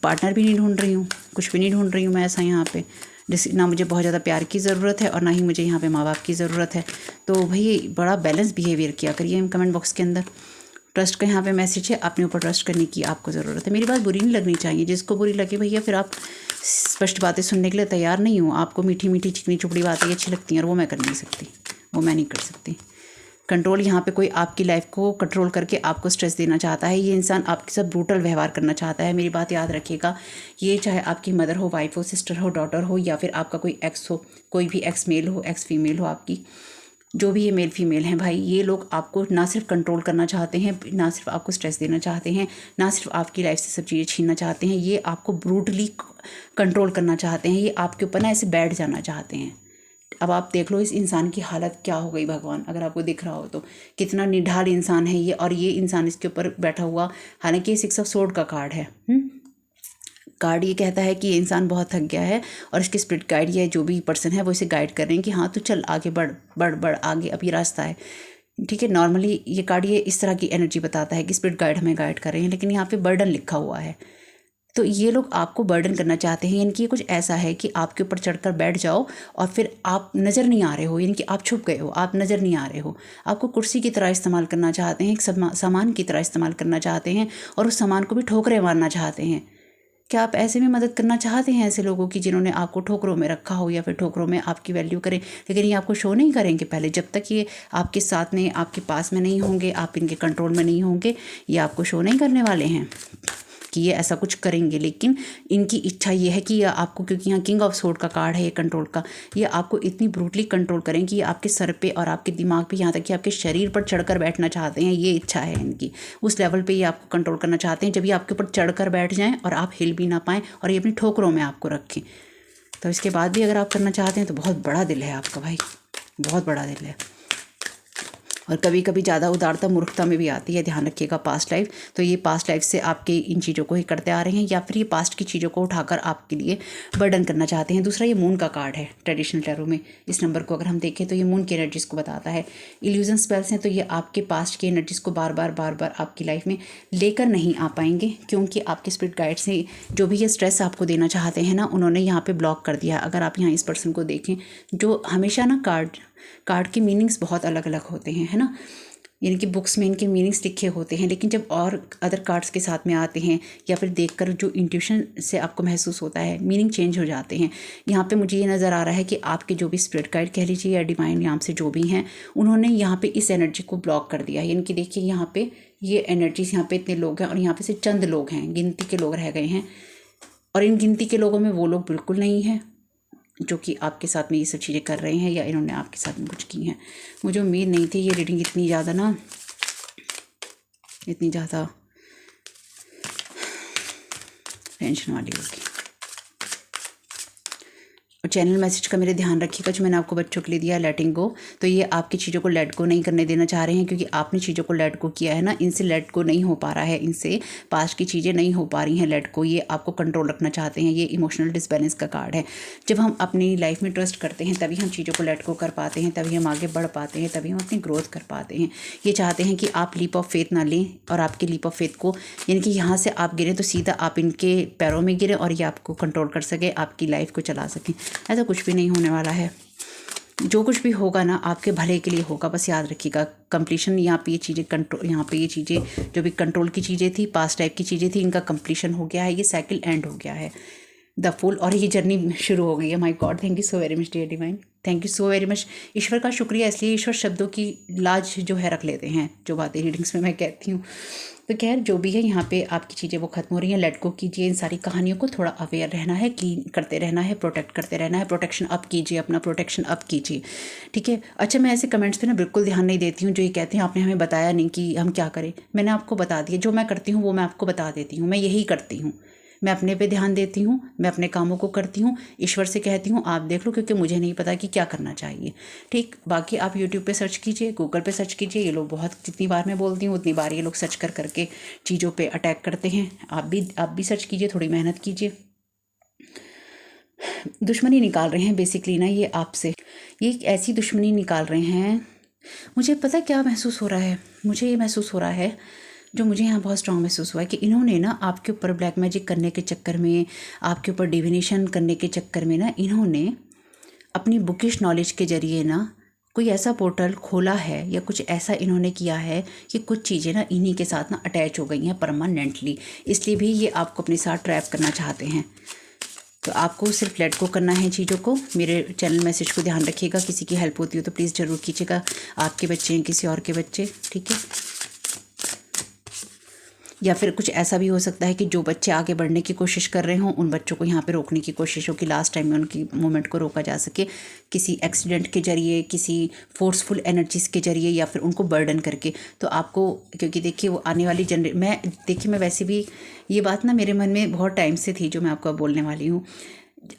Speaker 1: पार्टनर भी नहीं ढूंढ रही हूँ, कुछ भी नहीं ढूंढ रही हूँ मैं ऐसा यहाँ पे। ना मुझे बहुत ज़्यादा प्यार की ज़रूरत है और ना ही मुझे यहाँ पे माँ बाप की ज़रूरत है। तो भाई बड़ा बैलेंस बिहेवियर किया करिए कमेंट बॉक्स के अंदर। ट्रस्ट का यहाँ पे मैसेज है, अपने ऊपर ट्रस्ट करने की आपको ज़रूरत है। मेरी बात बुरी नहीं लगनी चाहिए, जिसको बुरी लगे भैया फिर आप स्पष्ट बातें सुनने के लिए तैयार नहीं हूँ। आपको मीठी मीठी चिकनी चुपड़ी बातें अच्छी लगती हैं और वो मैं कर नहीं सकती, वो मैं नहीं कर सकती। कंट्रोल यहाँ पे कोई आपकी लाइफ को कंट्रोल करके आपको स्ट्रेस देना चाहता है, ये इंसान आपके साथ ब्रूटल व्यवहार करना चाहता है। मेरी बात याद रखिएगा, ये चाहे आपकी मदर हो, वाइफ हो, सिस्टर हो, डॉटर हो या फिर आपका कोई एक्स हो, कोई भी एक्स मेल हो, एक्स फीमेल हो, आपकी जो भी ये मेल फीमेल हैं भाई, ये लोग आपको ना सिर्फ कंट्रोल करना चाहते हैं, ना सिर्फ आपको स्ट्रेस देना चाहते हैं, ना सिर्फ आपकी लाइफ से सब चीज़ें छीनना चाहते हैं, ये आपको ब्रूटली कंट्रोल करना चाहते हैं, ये आपके ऊपर ना ऐसे बैठ जाना चाहते हैं। अब आप देख लो इस इंसान की हालत क्या हो गई भगवान, अगर आपको दिख रहा हो तो कितना निढाल इंसान है ये। और ये इंसान इसके ऊपर बैठा हुआ, हालांकि ये 6 ऑफ सोर्ड का कार्ड है। कार्ड ये कहता है कि ये इंसान बहुत थक गया है और इसके स्पिरिट गाइड या जो भी पर्सन है वो इसे गाइड कर रहे हैं कि हाँ तो चल आगे बढ़ बढ़ बढ़ आगे, अब ये रास्ता है, ठीक है। नॉर्मली ये कार्ड ये इस तरह की एनर्जी बताता है कि स्पिरिट गाइड हमें गाइड कर रहे हैं, लेकिन यहाँ पे बर्डन लिखा हुआ है। तो ये लोग आपको बर्डन करना चाहते हैं, यानी कि ये कुछ ऐसा है कि आपके ऊपर चढ़कर बैठ जाओ और फिर आप नज़र नहीं आ रहे हो, यानी कि आप छुप गए हो, आप नज़र नहीं आ रहे हो। आपको कुर्सी की तरह इस्तेमाल करना चाहते हैं, एक सामान की तरह इस्तेमाल करना चाहते हैं और उस सामान को भी ठोकरें मारना चाहते हैं। क्या आप ऐसे में मदद करना चाहते हैं ऐसे लोगों की जिन्होंने आपको ठोकरों में रखा हो या फिर ठोकरों में आपकी वैल्यू करें, लेकिन ये आपको शो नहीं करेंगे पहले, जब तक ये आपके साथ में, आपके पास में नहीं होंगे, आप इनके कंट्रोल में नहीं होंगे, ये आपको शो नहीं करने वाले हैं कि ये ऐसा कुछ करेंगे। लेकिन इनकी इच्छा ये है कि ये आपको, क्योंकि यहाँ किंग ऑफ सोर्ड का कार्ड है ये कंट्रोल का, ये आपको इतनी ब्रूटली कंट्रोल करें कि ये आपके सर पे और आपके दिमाग पे, यहाँ तक कि आपके शरीर पर चढ़कर बैठना चाहते हैं। ये इच्छा है इनकी, उस लेवल पे ये आपको कंट्रोल करना चाहते हैं जब ये आपके ऊपर चढ़कर बैठ जाएँ और आप हिल भी ना पाएँ और ये अपनी ठोकरों में आपको रखें। तो इसके बाद भी अगर आप करना चाहते हैं तो बहुत बड़ा दिल है आपका भाई, बहुत बड़ा दिल है। और कभी कभी ज़्यादा उदारता मूर्खता में भी आती है, ध्यान रखिएगा। पास्ट लाइफ, तो ये पास्ट लाइफ से आपके इन चीज़ों को ही करते आ रहे हैं या फिर ये पास्ट की चीज़ों को उठाकर आपके लिए बर्डन करना चाहते हैं। दूसरा, ये मून का कार्ड है ट्रेडिशनल टैरो में। इस नंबर को अगर हम देखें तो ये मून की एनर्जीज़ को बताता है। इल्यूजन स्पेल्स हैं, तो ये आपके पास्ट की एनर्जीज़ को बार बार आपकी लाइफ में लेकर नहीं आ पाएंगे, क्योंकि आपके स्पिरिट गाइड से जो भी ये स्ट्रेस आपको देना चाहते हैं ना, उन्होंने यहाँ पर ब्लॉक कर दिया है। अगर आप यहाँ इस पर्सन को देखें, जो हमेशा ना कार्ड के मीनिंग्स बहुत अलग अलग होते हैं, है ना, यानी कि बुक्स में इनके मीनिंग्स लिखे होते हैं, लेकिन जब और अदर कार्ड्स के साथ में आते हैं या फिर देखकर जो इंट्यूशन से आपको महसूस होता है, मीनिंग चेंज हो जाते हैं। यहाँ पे मुझे ये नज़र आ रहा है कि आपके जो भी स्पिरिट गाइड कह लीजिए या डिवाइन यहाँ से जो भी हैं, उन्होंने यहाँ पे इस एनर्जी को ब्लॉक कर दिया है। यानी कि देखिए यहाँ पे ये एनर्जीज, यहाँ पे इतने लोग हैं और यहाँ पे से चंद लोग हैं, गिनती के लोग रह गए हैं, और इन गिनती के लोगों में वो लोग बिल्कुल नहीं हैं जो कि आपके साथ में ये सब चीज़ें कर रहे हैं या इन्होंने आपके साथ में कुछ की हैं। मुझे उम्मीद नहीं थी ये रीडिंग इतनी ज़्यादा टेंशन वाली होगी। और चैनल मैसेज का मेरे ध्यान रखिएगा, जो मैंने आपको बच्चों के लिए दिया है, लेटिंग गो, तो ये आपकी चीज़ों को लेट गो नहीं करने देना चाह रहे हैं, क्योंकि आपने चीज़ों को लेट गो किया है ना, इनसे लेट गो नहीं हो पा रहा है, इनसे पास्ट की चीज़ें नहीं हो पा रही हैं लेट गो, ये आपको कंट्रोल रखना चाहते हैं। ये इमोशनल डिसबैलेंस का कार्ड है। जब हम अपनी लाइफ में ट्रस्ट करते हैं तभी हम चीज़ों को लेट गो कर पाते हैं, तभी हम आगे बढ़ पाते हैं, तभी हम अपनी ग्रोथ कर पाते हैं। ये चाहते हैं कि आप लीप ऑफ फेथ ना लें, और आपके लीप ऑफ फेथ को, यानी कि यहाँ से आप गिरें तो सीधा आप इनके पैरों में गिरें और ये आपको कंट्रोल कर सके, आपकी लाइफ को चला सकें। ऐसा कुछ भी नहीं होने वाला है। जो कुछ भी होगा ना आपके भले के लिए होगा, बस याद रखिएगा। कंप्लीशन, यहाँ पे ये चीज़ें कंट्रोल, यहाँ पे ये चीज़ें जो भी कंट्रोल की चीज़ें थी, पास्ट टाइप की चीज़ें थी, इनका कंप्लीशन हो गया है, ये साइकिल एंड हो गया है, द फुल, और ये जर्नी शुरू हो गई है। My god, thank you so very much dear divine, thank you so very much. ईश्वर का शुक्रिया, इसलिए ईश्वर शब्दों की लाज जो है रख लेते हैं, जो बातें रीडिंग्स में मैं कहती हूँ। तो खैर जो भी है, यहाँ पे आपकी चीज़ें वो खत्म हो रही हैं। लेट गो कीजिए इन सारी कहानियों को, थोड़ा अवेयर रहना है, क्लीन करते रहना है, प्रोटेक्ट करते रहना है, प्रोटेक्शन अप कीजिए, अपना प्रोटेक्शन अप कीजिए, ठीक है। अच्छा, मैं ऐसे कमेंट्स पे ना बिल्कुल ध्यान नहीं देती हूँ जो ये कहते हैं आपने हमें बताया नहीं कि हम क्या करें। मैंने आपको बता दिया, जो मैं करती हूँ वो मैं आपको बता देती हूँ, मैं यही करती हूँ। मैं अपने पे ध्यान देती हूँ, मैं अपने कामों को करती हूँ, ईश्वर से कहती हूँ आप देख लो, क्योंकि मुझे नहीं पता कि क्या करना चाहिए, ठीक। बाकी आप यूट्यूब पे सर्च कीजिए, गूगल पे सर्च कीजिए, ये लोग बहुत, जितनी बार मैं बोलती हूँ उतनी बार ये लोग सर्च कर करके चीज़ों पे अटैक करते हैं। आप भी सर्च कीजिए, थोड़ी मेहनत कीजिए। दुश्मनी निकाल रहे हैं बेसिकली ना ये आपसे, ये एक ऐसी दुश्मनी निकाल रहे हैं। मुझे पता क्या महसूस हो रहा है, मुझे ये महसूस हो रहा है, जो मुझे यहाँ बहुत स्ट्रॉन्ग महसूस हुआ है कि इन्होंने ना आपके ऊपर ब्लैक मैजिक करने के चक्कर में, आपके ऊपर डिविनेशन करने के चक्कर में ना, इन्होंने अपनी बुकिश नॉलेज के ज़रिए ना कोई ऐसा पोर्टल खोला है या कुछ ऐसा इन्होंने किया है कि कुछ चीज़ें ना इन्हीं के साथ ना अटैच हो गई हैं परमानेंटली, इसलिए भी ये आपको अपने साथ ट्रैप करना चाहते हैं। तो आपको सिर्फ लेट गो करना है चीज़ों को। मेरे चैनल मैसेज को ध्यान रखिएगा, किसी की हेल्प होती हो तो प्लीज़ ज़रूर कीजिएगा, आपके बच्चे हैं, किसी और के बच्चे, ठीक है। या फिर कुछ ऐसा भी हो सकता है कि जो बच्चे आगे बढ़ने की कोशिश कर रहे हों, उन बच्चों को यहाँ पे रोकने की कोशिश हो कि लास्ट टाइम में उनकी मूवमेंट को रोका जा सके, किसी एक्सीडेंट के जरिए, किसी फोर्सफुल एनर्जीज़ के जरिए, या फिर उनको बर्डन करके। तो आपको, क्योंकि देखिए वो आने वाली मैं वैसे भी ये बात ना मेरे मन में बहुत टाइम से थी, जो मैं आपको बोलने वाली हूँ।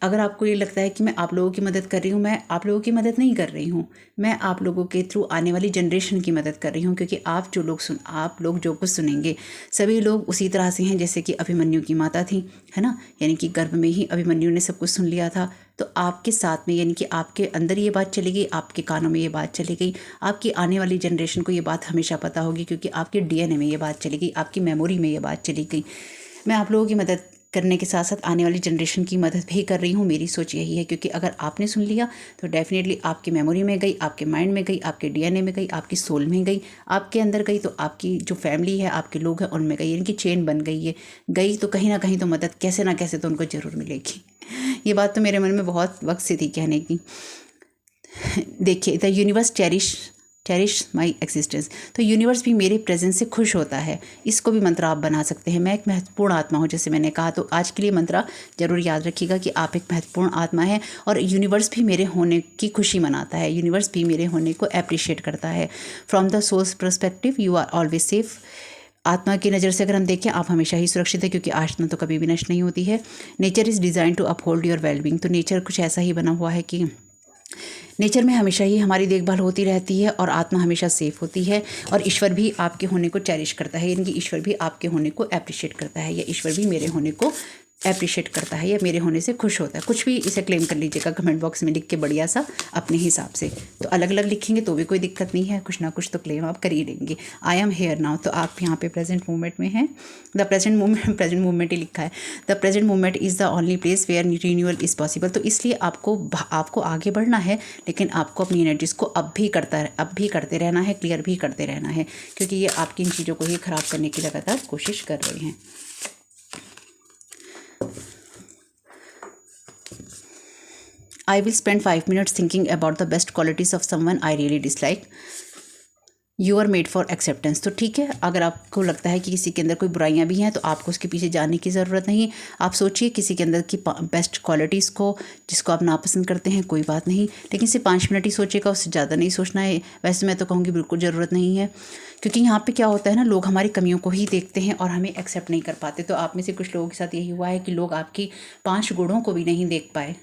Speaker 1: अगर आपको ये लगता है कि मैं आप लोगों की मदद कर रही हूँ, मैं आप लोगों की मदद नहीं कर रही हूँ, मैं आप लोगों के थ्रू आने वाली जनरेशन की मदद कर रही हूँ, क्योंकि आप लोग जो कुछ सुनेंगे सभी लोग उसी तरह से हैं जैसे कि अभिमन्यु की माता थी, है ना, यानी कि गर्भ में ही अभिमन्यु ने सब कुछ सुन लिया था। तो आपके साथ में, यानी कि आपके अंदर ये बात चली गई, आपके कानों में ये बात चली गई, आपकी आने वाली जनरेशन को ये बात हमेशा पता होगी, क्योंकि आपके DNA में ये बात चली गई, आपकी मेमोरी में ये बात चली गई। मैं आप लोगों की मदद करने के साथ साथ आने वाली जनरेशन की मदद भी कर रही हूँ। मेरी सोच यही है, क्योंकि अगर आपने सुन लिया तो डेफिनेटली आपकी मेमोरी में गई, आपके माइंड में गई, आपके डीएनए में गई, आपकी सोल में गई, आपके अंदर गई, तो आपकी जो फैमिली है, आपके लोग हैं, उनमें गई, इनकी चेन बन गई है, गई तो कहीं ना कहीं तो मदद कैसे ना कैसे तो उनको ज़रूर मिलेगी। ये बात तो मेरे मन में बहुत वक्त से थी कहने की। देखिए, the universe cherish my existence, तो यूनिवर्स भी मेरे प्रेजेंस से खुश होता है। इसको भी मंत्र आप बना सकते हैं। मैं एक महत्वपूर्ण आत्मा हूँ, जैसे मैंने कहा, तो आज के लिए मंत्र जरूर याद रखिएगा कि आप एक महत्वपूर्ण आत्मा है और यूनिवर्स भी मेरे होने की खुशी मनाता है, यूनिवर्स भी मेरे होने को अप्रिशिएट करता है। From the soul's perspective you are always safe. आत्मा की नज़र से अगर हम देखें, आप हमेशा ही सुरक्षित है, क्योंकि आत्मा तो कभी भी नष्ट नहीं होती है। Nature is design to uphold your wellbeing, तो नेचर कुछ ऐसा ही बना हुआ है कि नेचर में हमेशा ही हमारी देखभाल होती रहती है और आत्मा हमेशा सेफ होती है। और ईश्वर भी आपके होने को चेरिश करता है, यानी कि ईश्वर भी आपके होने को अप्रिशिएट करता है, या ईश्वर भी मेरे होने को अप्रिशिएट करता है, या मेरे होने से खुश होता है। कुछ भी इसे क्लेम कर लीजिएगा कमेंट बॉक्स में लिख के, बढ़िया सा अपने हिसाब से। तो अलग अलग लिखेंगे तो भी कोई दिक्कत नहीं है, कुछ ना कुछ तो क्लेम आप कर ही लेंगे। आई एम हेयर नाउ, तो आप यहाँ पे प्रेजेंट मूवमेंट में हैं। द प्रेजेंट मूवमेंट ही लिखा है। The present movement is the only place where renewal is possible, तो इसलिए आपको आगे बढ़ना है, लेकिन आपको अपनी एनर्जीज़ को अब भी करते रहना है, क्लियर भी करते रहना है, क्योंकि ये आपकी इन चीज़ों को ही ख़राब करने की लगातार कोशिश कर रहे हैं। I will spend 5 minutes thinking about the best qualities of someone I really dislike. You are made for acceptance, तो ठीक है, अगर आपको लगता है कि किसी के अंदर कोई बुराइयां भी हैं तो आपको उसके पीछे जाने की ज़रूरत नहीं। आप सोचिए किसी के अंदर की बेस्ट क्वालिटीज़ को, जिसको आप नापसंद करते हैं, कोई बात नहीं, लेकिन सिर्फ 5 मिनट ही सोचिएगा, उससे ज़्यादा नहीं सोचना है। वैसे मैं तो कहूँगी बिल्कुल ज़रूरत नहीं है, क्योंकि यहाँ पे क्या होता है ना, लोग हमारी कमियों को ही देखते हैं और हमें एक्सेप्ट नहीं कर पाते। तो आप में से कुछ लोगों के साथ यही हुआ है कि लोग आपकी 5 गुणों को भी नहीं देख पाए,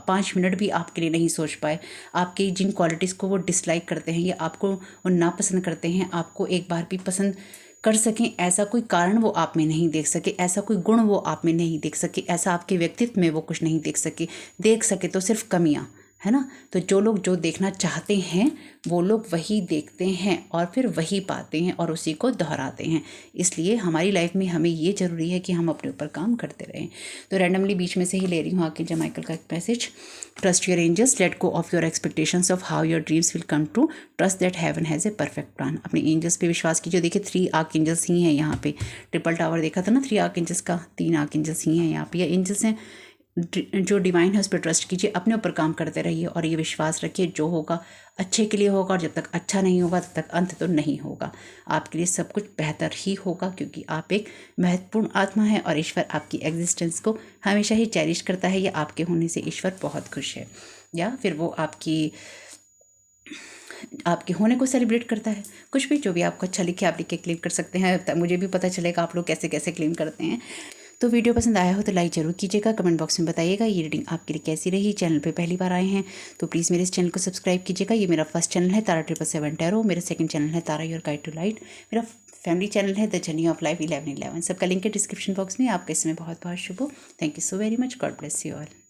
Speaker 1: 5 मिनट भी आपके लिए नहीं सोच पाए। आपकी जिन क्वालिटीज़ को वो डिसलाइक करते हैं या आपको वो नापसंद करते हैं, आपको एक बार भी पसंद कर सकें, ऐसा कोई कारण वो आप में नहीं देख सके, ऐसा कोई गुण वो आप में नहीं देख सके, ऐसा आपके व्यक्तित्व में वो कुछ नहीं देख सके तो सिर्फ कमियाँ, है ना। तो जो लोग जो देखना चाहते हैं वो लोग वही देखते हैं और फिर वही पाते हैं और उसी को दोहराते हैं। इसलिए हमारी लाइफ में हमें ये ज़रूरी है कि हम अपने ऊपर काम करते रहें। तो रैंडमली बीच में से ही ले रही हूँ आर्कएंजल माइकल का एक मैसेज। Trust your angels, let go of your expectations of how your dreams will come true, trust that heaven has a perfect plan. अपने एंजल्स पे विश्वास कीजिए। देखिए 3 आर्कएंजल्स ही हैं यहाँ पे, ट्रिपल टावर देखा था ना 3 आर्कएंजल्स का, 3 आर्कएंजल्स ही हैं यहाँ पे, या एंजल्स हैं जो डिवाइन है, उस पर ट्रस्ट कीजिए, अपने ऊपर काम करते रहिए और ये विश्वास रखिए जो होगा अच्छे के लिए होगा, और जब तक अच्छा नहीं होगा तब तक अंत तो नहीं होगा। आपके लिए सब कुछ बेहतर ही होगा, क्योंकि आप एक महत्वपूर्ण आत्मा है और ईश्वर आपकी एग्जिस्टेंस को हमेशा ही चेरिश करता है, या आपके होने से ईश्वर बहुत खुश है, या फिर वो आपके होने को सेलिब्रेट करता है। कुछ भी जो भी आपको अच्छा लिखे आप लिख के क्लेम कर सकते हैं, मुझे भी पता चलेगा आप लोग कैसे कैसे क्लेम करते हैं। तो वीडियो पसंद आया हो तो लाइक ज़रूर कीजिएगा, कमेंट बॉक्स में बताइएगा ये रीडिंग आपके लिए कैसी रही। चैनल पे पहली बार आए हैं तो प्लीज़ मेरे इस चैनल को सब्सक्राइब कीजिएगा। ये मेरा फर्स्ट चैनल है तारा 777 टैरो, मेरा सेकंड चैनल है तारा योर गाइड टू लाइट, मेरा फैमिली चैनल है द जर्नी ऑफ लाइफ 1111। सबका लिंक है डिस्क्रिप्शन बॉक्स में। आपका इसमें बहुत बहुत शुभ हो। Thank you so very much. God bless you all.